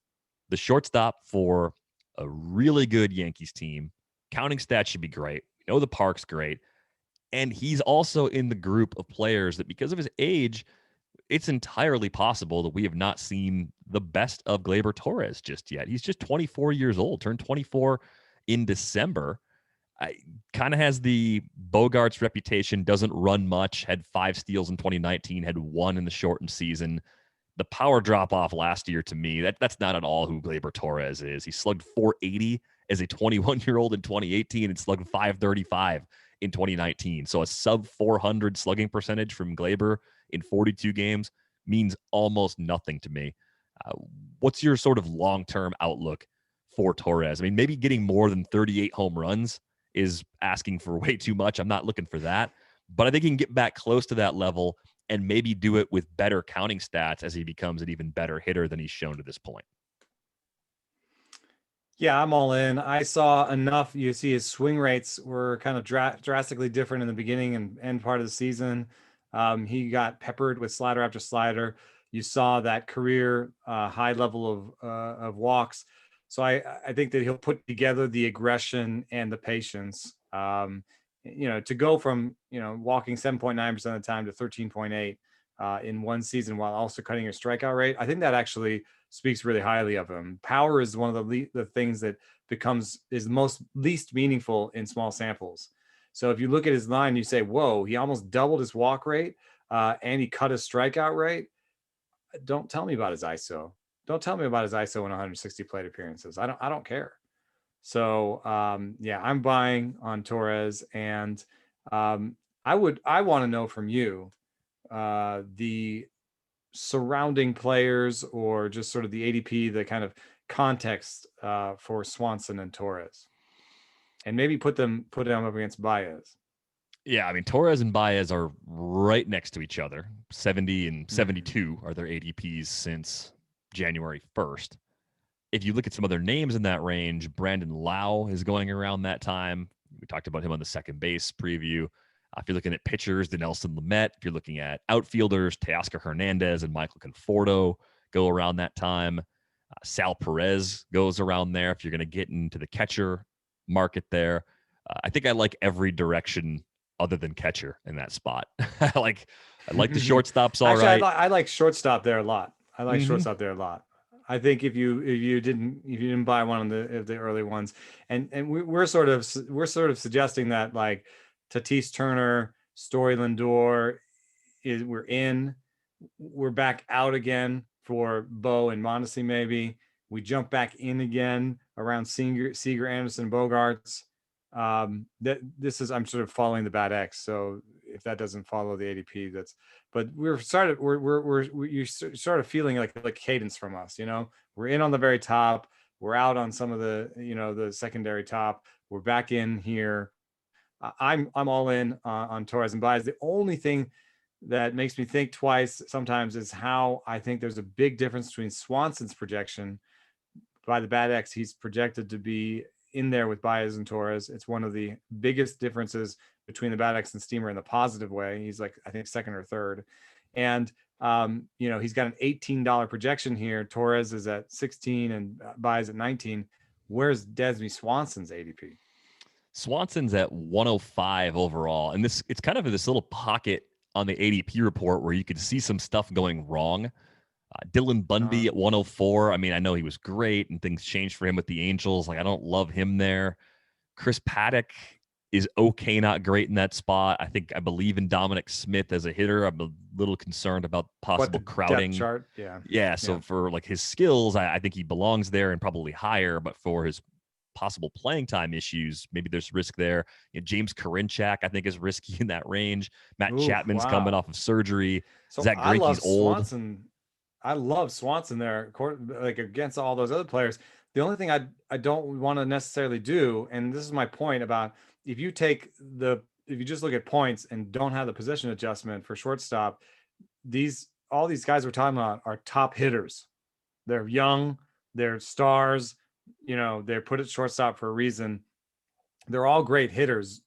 Speaker 1: the shortstop for a really good Yankees team. Counting stats should be great. We know the park's great. And he's also in the group of players that because of his age, it's entirely possible that we have not seen the best of Gleyber Torres just yet. He's just 24 years old, turned 24 in December. Kind of has the Bogaerts reputation, doesn't run much, had 5 steals in 2019, had 1 in the shortened season. The power drop off last year to me, that's not at all who Gleyber Torres is. He slugged 480 as a 21-year-old in 2018 and slugged 535 in 2019. So a sub 400 slugging percentage from Gleyber in 42 games means almost nothing to me. What's your sort of long-term outlook for Torres? I mean, maybe getting more than 38 home runs is asking for way too much. I'm not looking for that, but I think he can get back close to that level and maybe do it with better counting stats as he becomes an even better hitter than he's shown to this point.
Speaker 2: Yeah, I'm all in. I saw enough. You see his swing rates were kind of drastically different in the beginning and end part of the season. He got peppered with slider after slider. You saw that career high level of walks. So I think that he'll put together the aggression and the patience, to go from, walking 7.9% of the time to 13.8 in one season while also cutting your strikeout rate. I think that actually speaks really highly of him. Power is one of the things that is least meaningful in small samples. So if you look at his line, you say, whoa, he almost doubled his walk rate and he cut his strikeout rate. Don't tell me about his ISO. Don't tell me about his ISO in 160 plate appearances. I don't care. So yeah, I'm buying on Torres, and I want to know from you the surrounding players, or just sort of the ADP, the kind of context for Swanson and Torres, and maybe put them up against Baez.
Speaker 1: Yeah, I mean, Torres and Baez are right next to each other. 70 and 72 are their ADPs since January 1st. If you look at some other names in that range, Brandon Lau is going around that time. We talked about him on the second base preview. If you're looking at pitchers, Dinelson Lamet. If you're looking at outfielders, Teoscar Hernandez and Michael Conforto go around that time. Sal Perez goes around there. If you're going to get into the catcher market there, I think I like every direction other than catcher in that spot. I like the shortstops all
Speaker 2: Actually,
Speaker 1: right.
Speaker 2: I like shortstop there a lot. Shortstop there a lot. I think if you didn't buy one of the early ones, and we're sort of suggesting that like Tatis, Turner, Story, Lindor we're back out again for Bo and Mondesi. Maybe we jump back in again around Seager, Anderson, Bogaerts. This is, I'm sort of following the bad X. So if that doesn't follow the ADP, but we're sort of feeling like cadence from us. We're in on the very top. We're out on some of the the secondary top. We're back in here. I'm all in on Torres and Baez. The only thing that makes me think twice sometimes is how I think there's a big difference between Swanson's projection. By the bad X, he's projected to be in there with Baez and Torres. It's one of the biggest differences between the bad X and Steamer in the positive way. He's like, I think, second or third. And, he's got an $18 projection here. Torres is at 16 and Baez at 19. Where's Desmond Swanson's ADP?
Speaker 1: Swanson's at 105 overall. And it's kind of this little pocket on the ADP report where you could see some stuff going wrong. Dylan Bundy at 104. I mean, I know he was great and things changed for him with the Angels. Like, I don't love him there. Chris Paddock is okay, not great in that spot. I believe in Dominic Smith as a hitter. I'm a little concerned about possible crowding.
Speaker 2: Depth chart?
Speaker 1: Yeah. So for like his skills, I think he belongs there and probably higher, but for his possible playing time issues, maybe there's risk there. James Karinchak, I think, is risky in that range. Matt Chapman's coming off of surgery.
Speaker 2: So
Speaker 1: Zach Greinke's old.
Speaker 2: I love Swanson there, like against all those other players. The only thing I don't want to necessarily do, and this is my point about if you just look at points and don't have the position adjustment for shortstop, all these guys we're talking about are top hitters. They're young, they're stars, they're put at shortstop for a reason. They're all great hitters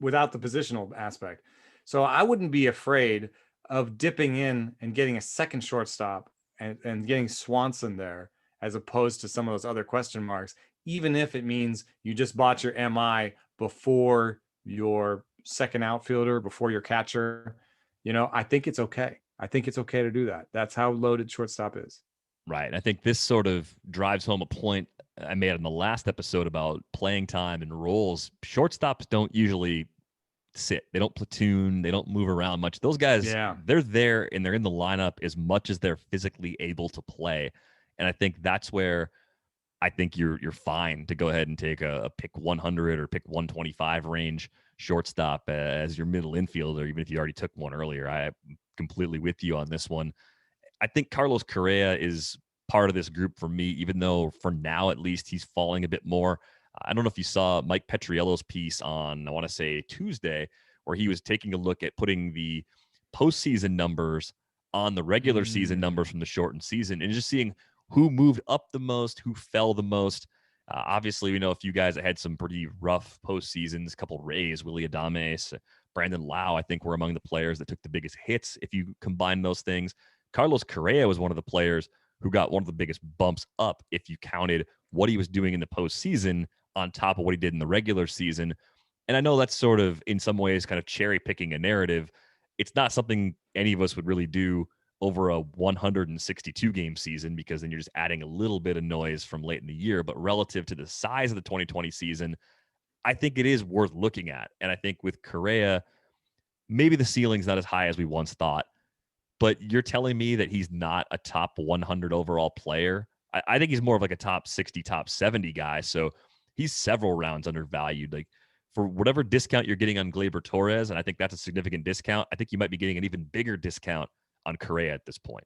Speaker 2: without the positional aspect. So I wouldn't be afraid of dipping in and getting a second shortstop and getting Swanson there, as opposed to some of those other question marks, even if it means you just bought your MI before your second outfielder, before your catcher. I think it's okay. I think it's okay to do that. That's how loaded shortstop is.
Speaker 1: Right. I think this sort of drives home a point I made in the last episode about playing time and roles. Shortstops don't usually sit. They don't platoon. They don't move around much. Those guys, they're there and they're in the lineup as much as they're physically able to play. And I think that's where I think you're fine to go ahead and take a pick 100 or pick 125 range shortstop as your middle infielder, even if you already took one earlier. I'm completely with you on this one. I think Carlos Correa is part of this group for me, even though for now, at least, he's falling a bit more. I don't know if you saw Mike Petriello's piece on, I want to say Tuesday, where he was taking a look at putting the postseason numbers on the regular season numbers from the shortened season and just seeing who moved up the most, who fell the most. Obviously, we know a few guys that had some pretty rough postseasons, a couple Rays, Willie Adames, Brandon Lau, I think were among the players that took the biggest hits if you combine those things. Carlos Correa was one of the players who got one of the biggest bumps up if you counted what he was doing in the postseason on top of what he did in the regular season. And I know that's sort of, in some ways, kind of cherry picking a narrative. It's not something any of us would really do over a 162 game season, because then you're just adding a little bit of noise from late in the year. But relative to the size of the 2020 season, I think it is worth looking at. And I think with Correa, maybe the ceiling's not as high as we once thought, but you're telling me that he's not a top 100 overall player. I think he's more of like a top 60, top 70 guy. So he's several rounds undervalued. Like, for whatever discount you're getting on Gleyber Torres, and I think that's a significant discount, I think you might be getting an even bigger discount on Correa at this point.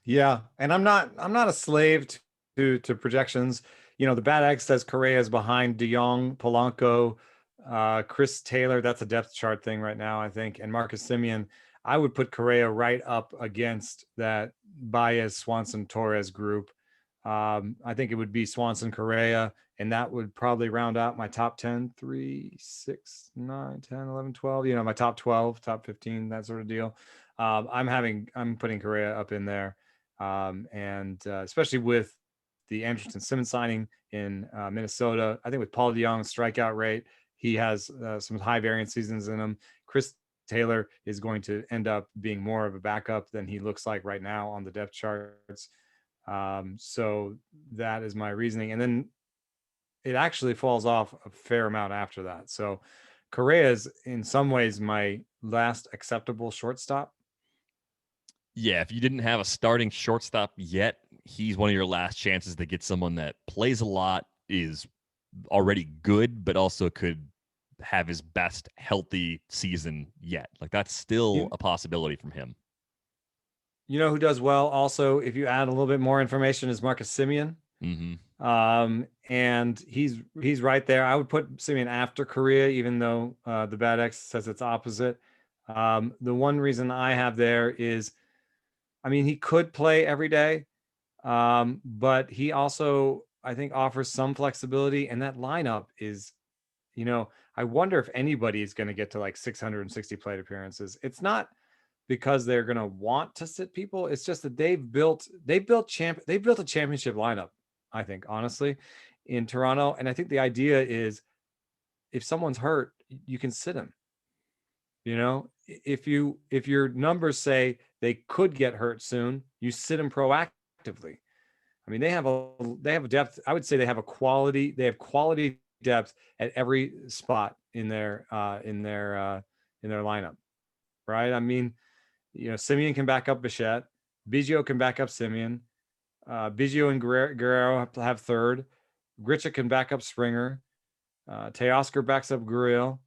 Speaker 2: Yeah, and I'm not a slave to projections. The Bad Egg says Correa is behind De Jong, Polanco, Chris Taylor. That's a depth chart thing right now, I think, and Marcus Semien. I would put Correa right up against that Baez, Swanson, Torres group. I think it would be Swanson, Correa, and that would probably round out my top 10, 3, 6, 9, 10, 11, 12, my top 12, top 15, that sort of deal. I'm putting Correa up in there. And especially with the Anderson Simmons signing in Minnesota, I think with Paul DeJong's strikeout rate, he has some high variance seasons in him. Chris Taylor is going to end up being more of a backup than he looks like right now on the depth charts. So that is my reasoning. And then it actually falls off a fair amount after that. So Correa is in some ways my last acceptable shortstop.
Speaker 1: Yeah, if you didn't have a starting shortstop yet, he's one of your last chances to get someone that plays a lot, is already good, but also could have his best healthy season yet. Like, that's still a possibility from him.
Speaker 2: You know who does well also, if you add a little bit more information, is Marcus Semien. And he's right there. I would put Semien after Correa, even though the Bad X says it's opposite. The one reason I have there is, I mean, he could play every day, but he also, I think, offers some flexibility. And that lineup is, I wonder if anybody is going to get to like 660 plate appearances. It's not because they're going to want to sit people. It's just that they built a championship lineup, I think, honestly, in Toronto. And I think the idea is, if someone's hurt, you can sit him. If your numbers say they could get hurt soon, you sit them proactively. I mean, they have a depth. I would say they have quality depth at every spot in their lineup, right? I mean, Semien can back up Bichette, Biggio can back up Semien, Biggio and Guerrero have third, Grichuk can back up Springer, Teoscar backs up Gurriel.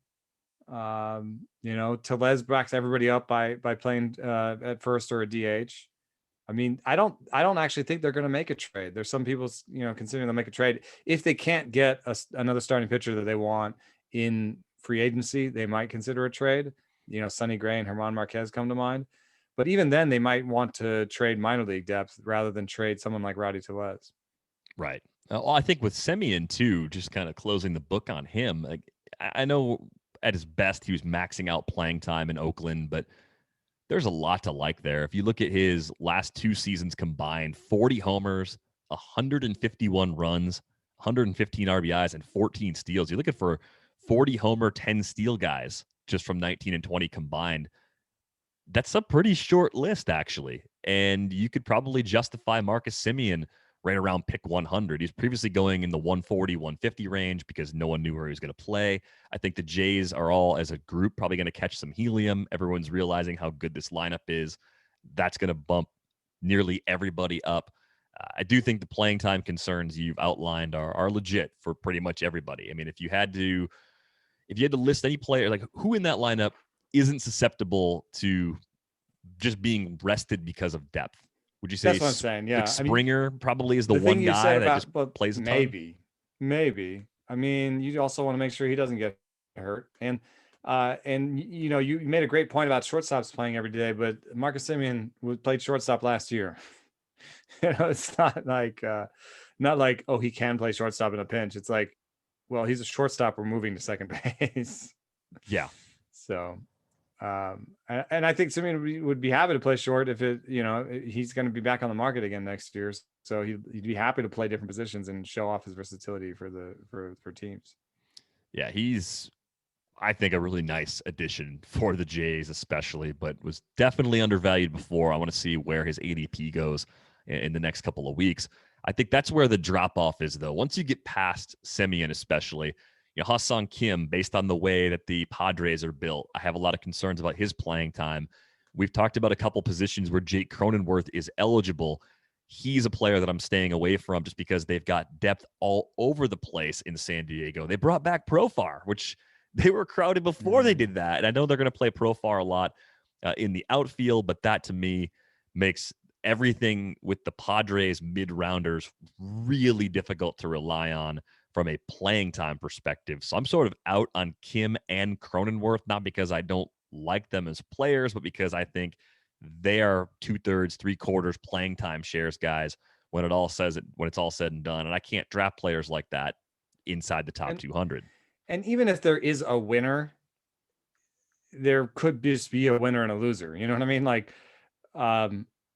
Speaker 2: Tellez backs everybody up by playing at first or a DH. I mean, I don't actually think they're going to make a trade. There's some people, considering they'll make a trade if they can't get another starting pitcher that they want in free agency. They might consider a trade. Sonny Gray and German Marquez come to mind. But even then, they might want to trade minor league depth rather than trade someone like Rowdy Tellez.
Speaker 1: Right. Well, I think with Semien too, just kind of closing the book on him. Like, I know at his best he was maxing out playing time in Oakland, but there's a lot to like there. If you look at his last two seasons combined, 40 homers, 151 runs, 115 RBIs, and 14 steals. You're looking for 40 homer, 10 steal guys just from 19 and 20 combined. That's a pretty short list, actually. And you could probably justify Marcus Semien right around pick 100. He's previously going in the 140, 150 range because no one knew where he was going to play. I think the Jays are all, as a group, probably going to catch some helium. Everyone's realizing how good this lineup is. That's going to bump nearly everybody up. I do think the playing time concerns you've outlined are legit for pretty much everybody. I mean, if you had to list any player, like, who in that lineup isn't susceptible to just being rested because of depth? Would you say
Speaker 2: that's what I'm saying? Yeah,
Speaker 1: like Springer probably is the one
Speaker 2: thing you
Speaker 1: guy
Speaker 2: said
Speaker 1: that
Speaker 2: about,
Speaker 1: just plays a ton?
Speaker 2: Maybe. I mean, you also want to make sure he doesn't get hurt. And you made a great point about shortstops playing every day, but Marcus Semien played shortstop last year. It's not like oh, he can play shortstop in a pinch. It's like, well, he's a shortstop. We're moving to second base.
Speaker 1: Yeah.
Speaker 2: So, and I think Semien would be happy to play short if he's going to be back on the market again next year. So he'd be happy to play different positions and show off his versatility for teams.
Speaker 1: Yeah, he's I think, a really nice addition for the Jays, especially, but was definitely undervalued before. I want to see where his ADP goes in the next couple of weeks. I think that's where the drop off is, though. Once you get past Semien, especially, Ha-Seong Kim, based on the way that the Padres are built, I have a lot of concerns about his playing time. We've talked about a couple positions where Jake Cronenworth is eligible. He's a player that I'm staying away from just because they've got depth all over the place in San Diego. They brought back Profar, which they were crowded before they did that. And I know they're going to play Profar a lot in the outfield, but that to me makes everything with the Padres mid-rounders really difficult to rely on from a playing time perspective. So I'm sort of out on Kim and Cronenworth, not because I don't like them as players, but because I think they are 2/3, 3/4 playing time shares guys when it's all said and done. And I can't draft players like that inside the top 200.
Speaker 2: And even if there is a winner, there could just be a winner and a loser. You know what I mean? Like,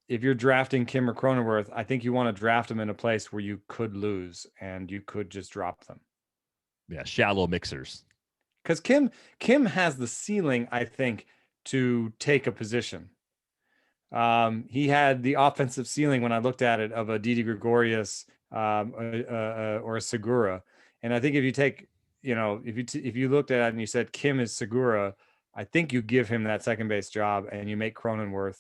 Speaker 2: if you're drafting Kim or Cronenworth, I think you want to draft them in a place where you could lose and you could just drop them.
Speaker 1: Yeah, shallow mixers.
Speaker 2: Because Kim has the ceiling, I think, to take a position. He had the offensive ceiling when I looked at it of a Didi Gregorius or a Segura. And I think if you take, if you looked at it and you said Kim is Segura, I think you give him that second base job and you make Cronenworth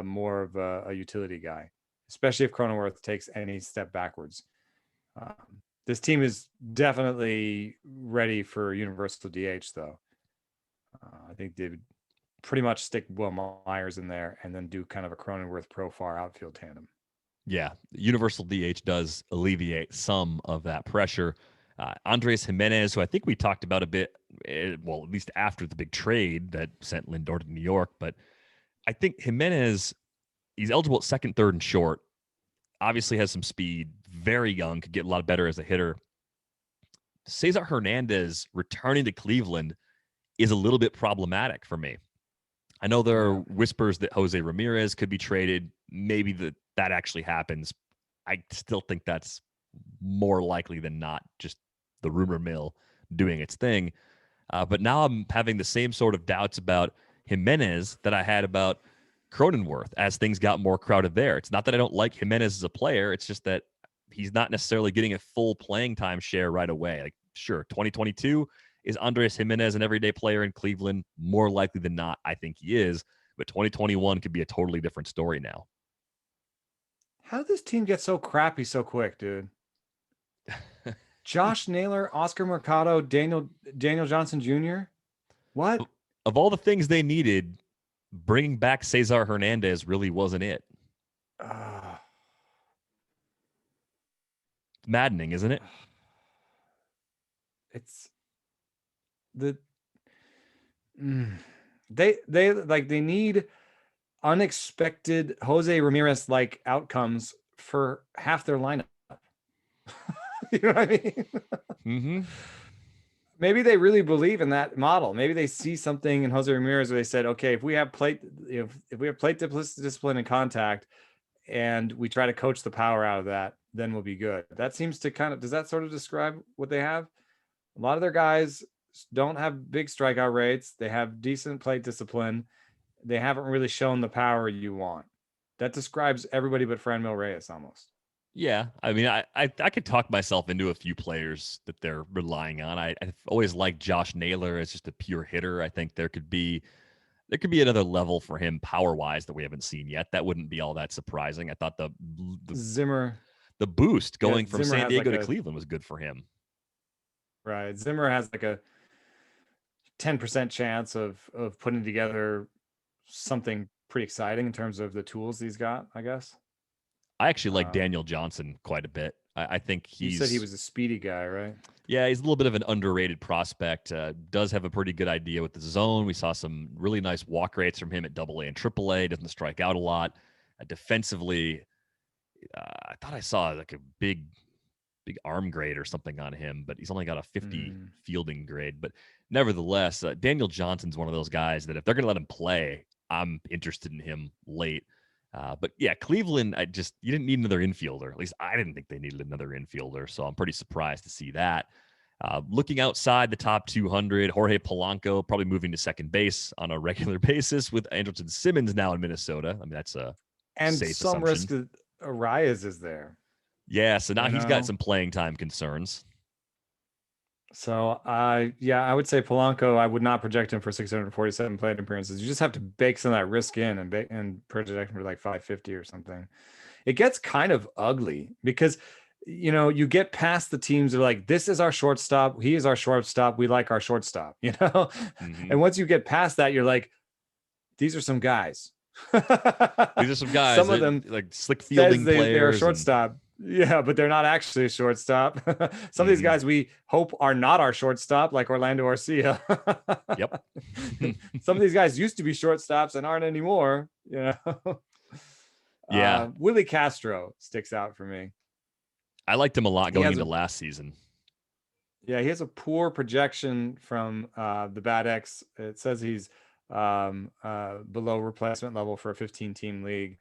Speaker 2: more of a utility guy, especially if Cronenworth takes any step backwards. This team is definitely ready for universal DH, though. I think they would pretty much stick Will Myers in there and then do kind of a Cronenworth Profar outfield tandem.
Speaker 1: Yeah, universal DH does alleviate some of that pressure. Andres Jimenez, who I think we talked about a bit, well, at least after the big trade that sent Lindor to New York, but I think Jimenez, he's eligible at second, third, and short. Obviously has some speed, very young, could get a lot better as a hitter. Cesar Hernandez returning to Cleveland is a little bit problematic for me. I know there are whispers that Jose Ramirez could be traded. Maybe that actually happens. I still think that's more likely than not, just the rumor mill doing its thing. But now I'm having the same sort of doubts about Jimenez that I had about Cronenworth as things got more crowded there. It's not that I don't like Jimenez as a player. It's just that he's not necessarily getting a full playing time share right away. Like, sure, 2022 is Andres Jimenez an everyday player in Cleveland? More likely than not, I think he is. But 2021 could be a totally different story now.
Speaker 2: How did this team get so crappy so quick, dude? Josh Naylor, Oscar Mercado, Daniel Johnson Jr. What?
Speaker 1: Of all the things they needed, bringing back Cesar Hernandez really wasn't it. Maddening, isn't it?
Speaker 2: It's they need unexpected Jose Ramirez like outcomes for half their lineup. You know what I mean?
Speaker 1: Mm-hmm.
Speaker 2: Maybe they really believe in that model. Maybe they see something in Jose Ramirez where they said, okay, if we have plate discipline and contact, and we try to coach the power out of that, then we'll be good. That seems to does that sort of describe what they have? A lot of their guys don't have big strikeout rates. They have decent plate discipline. They haven't really shown the power you want. That describes everybody but Franmil Reyes almost.
Speaker 1: Yeah, I mean, I could talk myself into a few players that they're relying on. I've always liked Josh Naylor as just a pure hitter. I think there could be another level for him power wise that we haven't seen yet. That wouldn't be all that surprising. I thought the
Speaker 2: Zimmer,
Speaker 1: the boost going from
Speaker 2: Zimmer
Speaker 1: San Diego to Cleveland was good for him.
Speaker 2: Right, Zimmer has like a 10% chance of putting together something pretty exciting in terms of the tools he's got, I guess.
Speaker 1: I actually like Daniel Johnson quite a bit. I think
Speaker 2: you said he was a speedy guy, right?
Speaker 1: Yeah, he's a little bit of an underrated prospect. Does have a pretty good idea with the zone. We saw some really nice walk rates from him at AA and AAA. Doesn't strike out a lot. Defensively, I thought I saw like a big arm grade or something on him, but he's only got a 50 fielding grade. But nevertheless, Daniel Johnson's one of those guys that if they're going to let him play, I'm interested in him late. But yeah, Cleveland, you didn't need another infielder. At least I didn't think they needed another infielder. So I'm pretty surprised to see that. Looking outside the top 200, Jorge Polanco probably moving to second base on a regular basis with Andrelton Simmons now in Minnesota. I mean, that's a
Speaker 2: And
Speaker 1: safe
Speaker 2: some
Speaker 1: assumption.
Speaker 2: risk that Arias is there.
Speaker 1: Yeah, so now
Speaker 2: You
Speaker 1: he's got
Speaker 2: know?
Speaker 1: some playing time concerns.
Speaker 2: So I would say Polanco, I would not project him for 647 plate appearances. You just have to bake some of that risk in and project him for like 550 or something. It gets kind of ugly because you get past the teams that are like, this is our shortstop, he is our shortstop, we like our shortstop,
Speaker 1: Mm-hmm.
Speaker 2: And once you get past that, you're like, these are some guys.
Speaker 1: These are some guys
Speaker 2: Some of
Speaker 1: that
Speaker 2: them
Speaker 1: like slick
Speaker 2: says
Speaker 1: fielding
Speaker 2: they're a
Speaker 1: players, and
Speaker 2: shortstop. Yeah, but they're not actually a shortstop. Some of these
Speaker 1: mm-hmm.
Speaker 2: guys we hope are not our shortstop, like Orlando Arcia.
Speaker 1: Yep.
Speaker 2: Some of these guys used to be shortstops and aren't anymore.
Speaker 1: Yeah,
Speaker 2: Willie Castro sticks out for me.
Speaker 1: I liked him a lot
Speaker 2: He
Speaker 1: going
Speaker 2: has
Speaker 1: into
Speaker 2: a
Speaker 1: last season.
Speaker 2: Yeah, he has a poor projection from the Bad X. It says he's below replacement level for a 15-team league.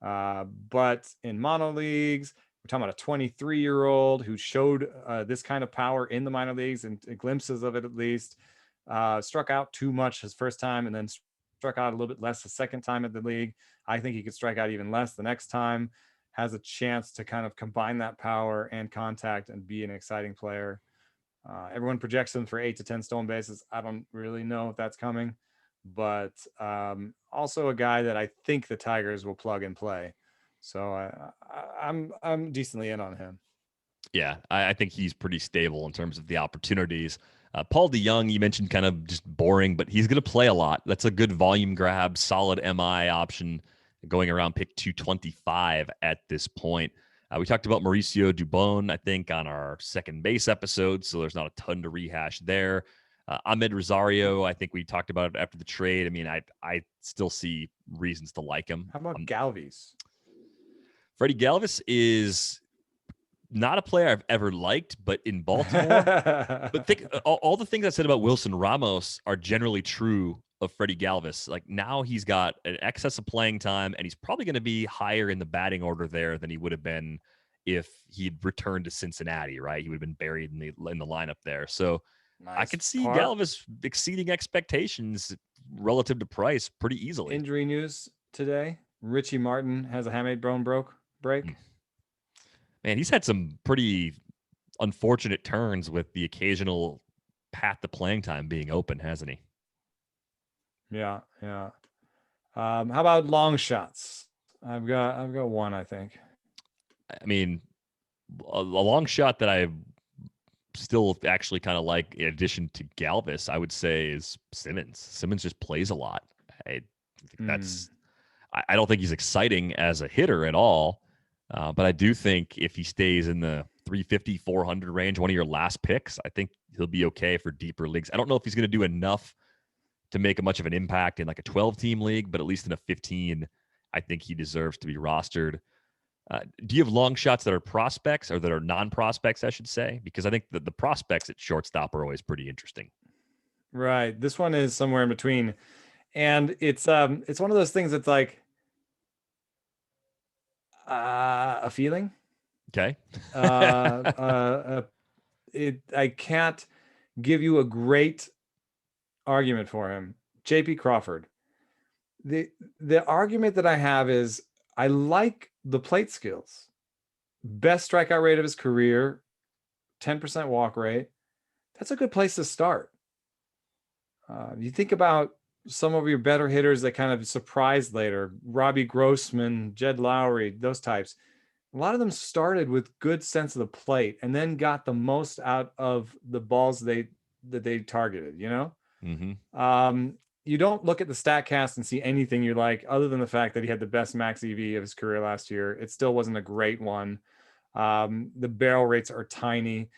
Speaker 2: But in mono leagues, we're talking about a 23-year-old who showed this kind of power in the minor leagues and glimpses of it at least. Struck out too much his first time and then struck out a little bit less the second time at the league. I think he could strike out even less the next time. Has a chance to kind of combine that power and contact and be an exciting player. Everyone projects him for 8 to 10 stolen bases. I don't really know if that's coming, but also a guy that I think the Tigers will plug and play. So I'm decently in on him.
Speaker 1: Yeah, I think he's pretty stable in terms of the opportunities. Paul DeYoung, you mentioned kind of just boring, but he's going to play a lot. That's a good volume grab, solid MI option going around pick 225 at this point. We talked about Mauricio Dubon, I think, on our second base episode, so there's not a ton to rehash there. Ahmed Rosario, I think we talked about it after the trade. I mean, I still see reasons to like him.
Speaker 2: How about Galvis?
Speaker 1: Freddie Galvis is not a player I've ever liked, but in Baltimore. But think all the things I said about Wilson Ramos are generally true of Freddie Galvis. Like now he's got an excess of playing time, and he's probably going to be higher in the batting order there than he would have been if he'd returned to Cincinnati. Right, he would have been buried in the lineup there. So
Speaker 2: Nice.
Speaker 1: I could see Galvis exceeding expectations relative to price pretty easily.
Speaker 2: Injury news today: Richie Martin has a hamate bone break.
Speaker 1: Man, he's had some pretty unfortunate turns with the occasional path to playing time being open, hasn't he?
Speaker 2: Yeah. How about long shots? I've got one, I think.
Speaker 1: I mean, a long shot that I still actually kind of like, in addition to Galvis, I would say is Simmons. Simmons just plays a lot. I think that's. I don't think he's exciting as a hitter at all, but I do think if he stays in the 350, 400 range, one of your last picks, I think he'll be okay for deeper leagues. I don't know if he's going to do enough to make much of an impact in like a 12-team league, but at least in a 15, I think he deserves to be rostered. Do you have long shots that are prospects or that are non-prospects, I should say? Because I think the prospects at shortstop are always pretty interesting.
Speaker 2: Right. This one is somewhere in between. And it's one of those things that's like a feeling.
Speaker 1: Okay.
Speaker 2: I can't give you a great argument for him. JP Crawford. The argument that I have is I like the plate skills. Best strikeout rate of his career, 10% walk rate. That's a good place to start. You think about some of your better hitters that kind of surprised later, Robbie Grossman, Jed Lowry, those types. A lot of them started with good sense of the plate and then got the most out of the balls that they targeted,
Speaker 1: Mm-hmm.
Speaker 2: You don't look at the StatCast and see anything you like other than the fact that he had the best max EV of his career last year. It still wasn't a great one. The barrel rates are tiny.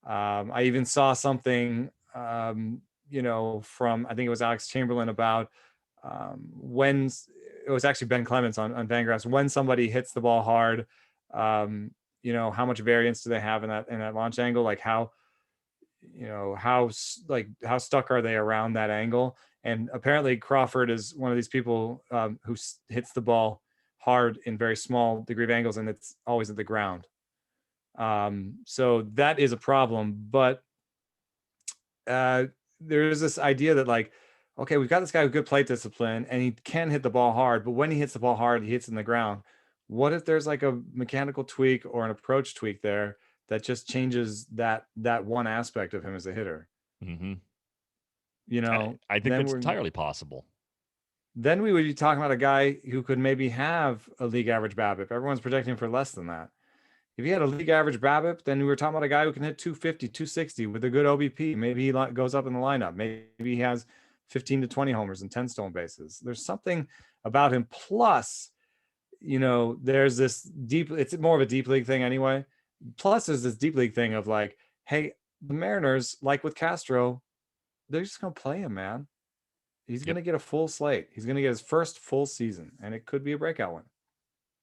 Speaker 2: I even saw something, from, I think it was Alex Chamberlain about when it was actually Ben Clements on Fangraphs, when somebody hits the ball hard, how much variance do they have in that launch angle? Like how stuck are they around that angle? And apparently Crawford is one of these people who hits the ball hard in very small degree of angles, and it's always at the ground. So that is a problem, but uh, there's this idea that like, okay, we've got this guy with good plate discipline and he can hit the ball hard, but when he hits the ball hard, he hits in the ground. What if there's like a mechanical tweak or an approach tweak there that just changes that one aspect of him as a hitter?
Speaker 1: Mm-hmm.
Speaker 2: You know,
Speaker 1: I think
Speaker 2: then
Speaker 1: that's
Speaker 2: we're
Speaker 1: entirely possible.
Speaker 2: then we would be talking about a guy who could maybe have a league average BABIP. Everyone's projecting for less than that. If he had a league average BABIP, then we were talking about a guy who can hit 250, 260 with a good OBP. Maybe he goes up in the lineup. Maybe he has 15 to 20 homers and 10 stolen bases. There's something about him. Plus, you know, there's this deep, it's more of a deep league thing anyway. Plus, there's this deep league thing of like, hey, the Mariners, like with Castro, they're just going to play him, man. He's going to get a full slate. He's going to get his first full season, and it could be a breakout one.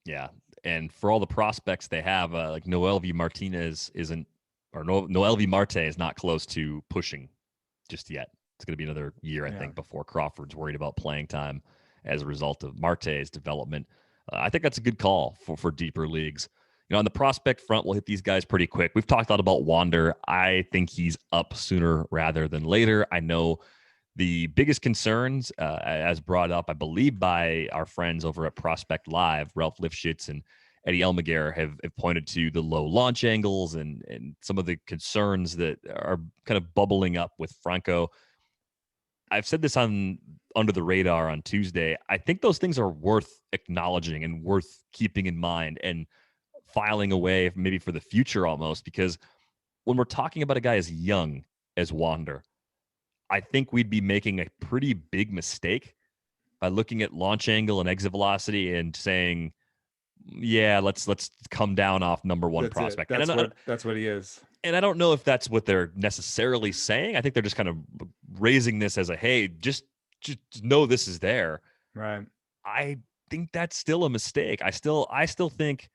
Speaker 1: Yeah. And for all the prospects they have, like Noelvi Martinez isn't, or Noelvi Marte is not close to pushing just yet. It's going to be another year, I think, before Crawford's worried about playing time as a result of Marte's development. I think that's a good call for deeper leagues. You know, on the prospect front, we'll hit these guys pretty quick. We've talked a lot about Wander. I think he's up sooner rather than later. I know the biggest concerns, as brought up, I believe, by our friends over at Prospect Live, Ralph Lifshitz and Eddie Elmager, have pointed to the low launch angles and some of the concerns that are kind of bubbling up with Franco. I've said this on Under the Radar on Tuesday. I think those things are worth acknowledging and worth keeping in mind and filing away maybe for the future almost, because when we're talking about a guy as young as Wander, I think we'd be making a pretty big mistake by looking at launch angle and exit velocity and saying, yeah, let's come down off number one prospect.
Speaker 2: That's what he is.
Speaker 1: And I don't know if that's what they're necessarily saying. I think they're just kind of raising this as a, hey, just know this is there.
Speaker 2: Right.
Speaker 1: I think that's still a mistake. I still think,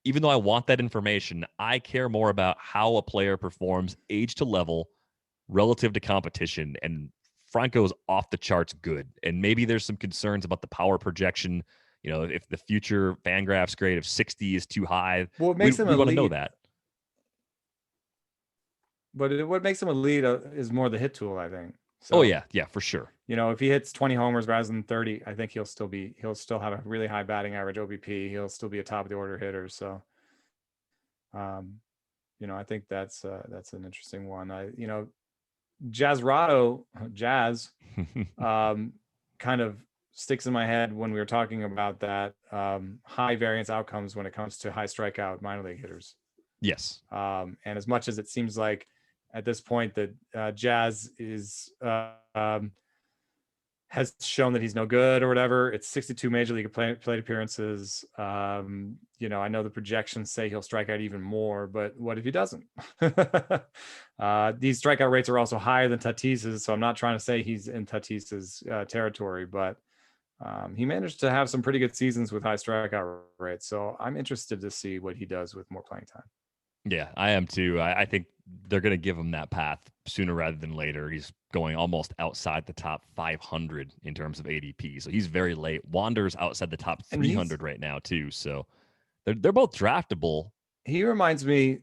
Speaker 1: even though I want that information, I care more about how a player performs age to level relative to competition. And Franco's off the charts good. And maybe there's some concerns about the power projection. You know, if the future Fangraphs grade of 60 is too high,
Speaker 2: well, it makes
Speaker 1: we want to know that.
Speaker 2: But what makes him elite is more the hit tool, I think.
Speaker 1: So, yeah, for sure.
Speaker 2: You know, if he hits 20 homers rather than 30, I think he'll still have a really high batting average OBP. He'll still be a top of the order hitter. So, you know, I think that's an interesting one. Jazz, kind of sticks in my head when we were talking about that high variance outcomes when it comes to high strikeout minor league hitters.
Speaker 1: Yes.
Speaker 2: And as much as it seems like at this point that Jazz is has shown that he's no good or whatever, it's 62 major league plate appearances. You know, I know the projections say he'll strike out even more, but what if he doesn't? These strikeout rates are also higher than Tatis's, so I'm not trying to say he's in Tatis's territory, but he managed to have some pretty good seasons with high strikeout rates. So I'm interested to see what he does with more playing time.
Speaker 1: Yeah, I am too. I think they're going to give him that path sooner rather than later. He's going almost outside the top 500 in terms of ADP. So he's very late. Wander's outside the top 300 right now too. So they're both draftable.
Speaker 2: He reminds me,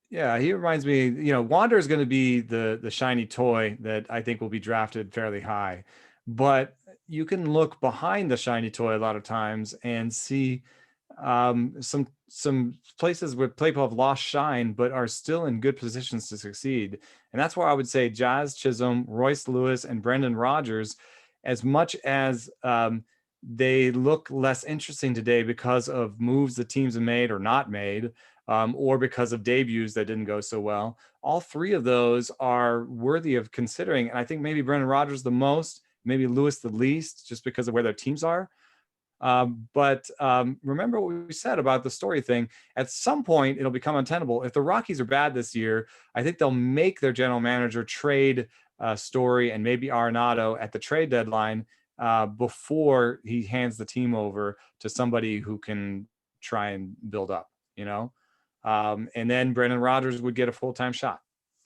Speaker 2: you know, Wander is going to be the shiny toy that I think will be drafted fairly high. But you can look behind the shiny toy a lot of times and see some places where people have lost shine but are still in good positions to succeed. And that's why I would say Jazz Chisholm, Royce Lewis, and Brendan Rodgers, as much as they look less interesting today because of moves the teams have made or not made, or because of debuts that didn't go so well, all three of those are worthy of considering. And I think maybe Brendan Rodgers the most, maybe Lewis the least, just because of where their teams are. But remember what we said about the Story thing. At some point, it'll become untenable. If the Rockies are bad this year, I think they'll make their general manager trade Story and maybe Arenado at the trade deadline before he hands the team over to somebody who can try and build up, you know? And then Brendan Rodgers would get a full-time shot,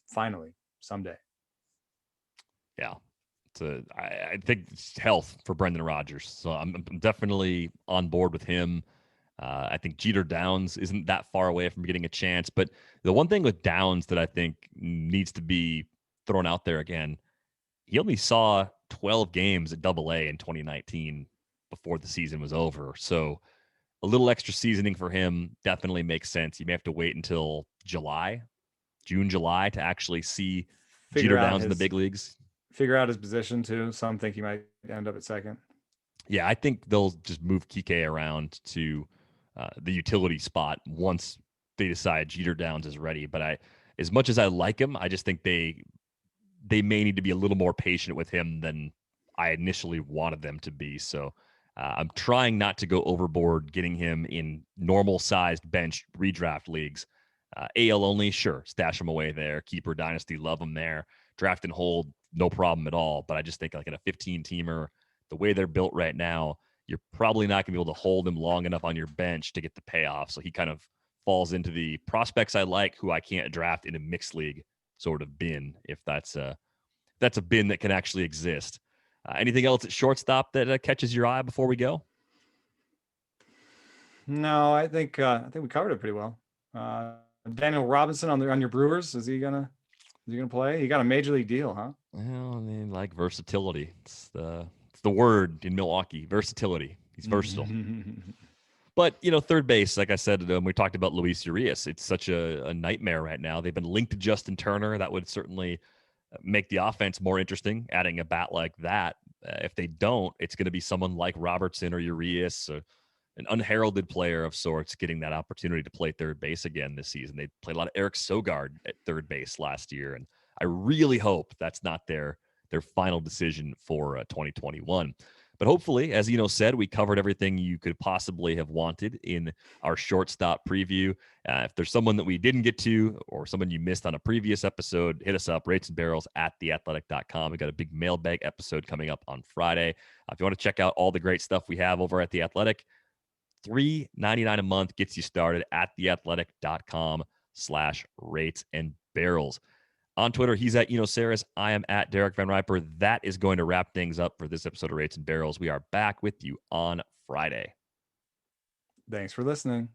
Speaker 2: finally, someday.
Speaker 1: Yeah. I think it's health for Brendan Rodgers. So I'm definitely on board with him. I think Jeter Downs isn't that far away from getting a chance. But the one thing with Downs that I think needs to be thrown out there again, he only saw 12 games at Double-A in 2019 before the season was over. So a little extra seasoning for him definitely makes sense. You may have to wait until June, July to actually see
Speaker 2: Figure
Speaker 1: Jeter
Speaker 2: out
Speaker 1: Downs in the
Speaker 2: his
Speaker 1: big leagues.
Speaker 2: figure out his position too. Some think he might end up at second.
Speaker 1: Yeah, I think they'll just move Kike around to the utility spot once they decide Jeter Downs is ready. But as much as I like him, I just think they may need to be a little more patient with him than I initially wanted them to be. So I'm trying not to go overboard getting him in normal sized bench redraft leagues. AL only, sure, stash him away there. Keeper dynasty, love him there. Draft and hold, no problem at all. But I just think like in a 15 teamer, the way they're built right now, you're probably not going to be able to hold him long enough on your bench to get the payoff. So he kind of falls into the prospects I like who I can't draft in a mixed league sort of bin, if that's a bin that can actually exist. Anything else at shortstop that catches your eye before we go?
Speaker 2: No, I think we covered it pretty well. Daniel Robinson on your Brewers, is he gonna play? He got a major league deal, huh?
Speaker 1: Well, I mean, like versatility. It's the word in Milwaukee. Versatility. He's versatile. But, third base, like I said, we talked about Luis Urias. It's such a nightmare right now. They've been linked to Justin Turner. That would certainly make the offense more interesting, adding a bat like that. If they don't, it's going to be someone like Robertson or Urias, an unheralded player of sorts, getting that opportunity to play third base again this season. They played a lot of Eric Sogard at third base last year, and I really hope that's not their final decision for 2021. But hopefully, as Eno said, we covered everything you could possibly have wanted in our shortstop preview. If there's someone that we didn't get to or someone you missed on a previous episode, hit us up, ratesandbarrels@theathletic.com. We got a big mailbag episode coming up on Friday. If you want to check out all the great stuff we have over at The Athletic, $3.99 a month gets you started at theathletic.com/ratesandbarrels. On Twitter, he's at Eno Saris. I am at Derek Van Riper. That is going to wrap things up for this episode of Rates and Barrels. We are back with you on Friday.
Speaker 2: Thanks for listening.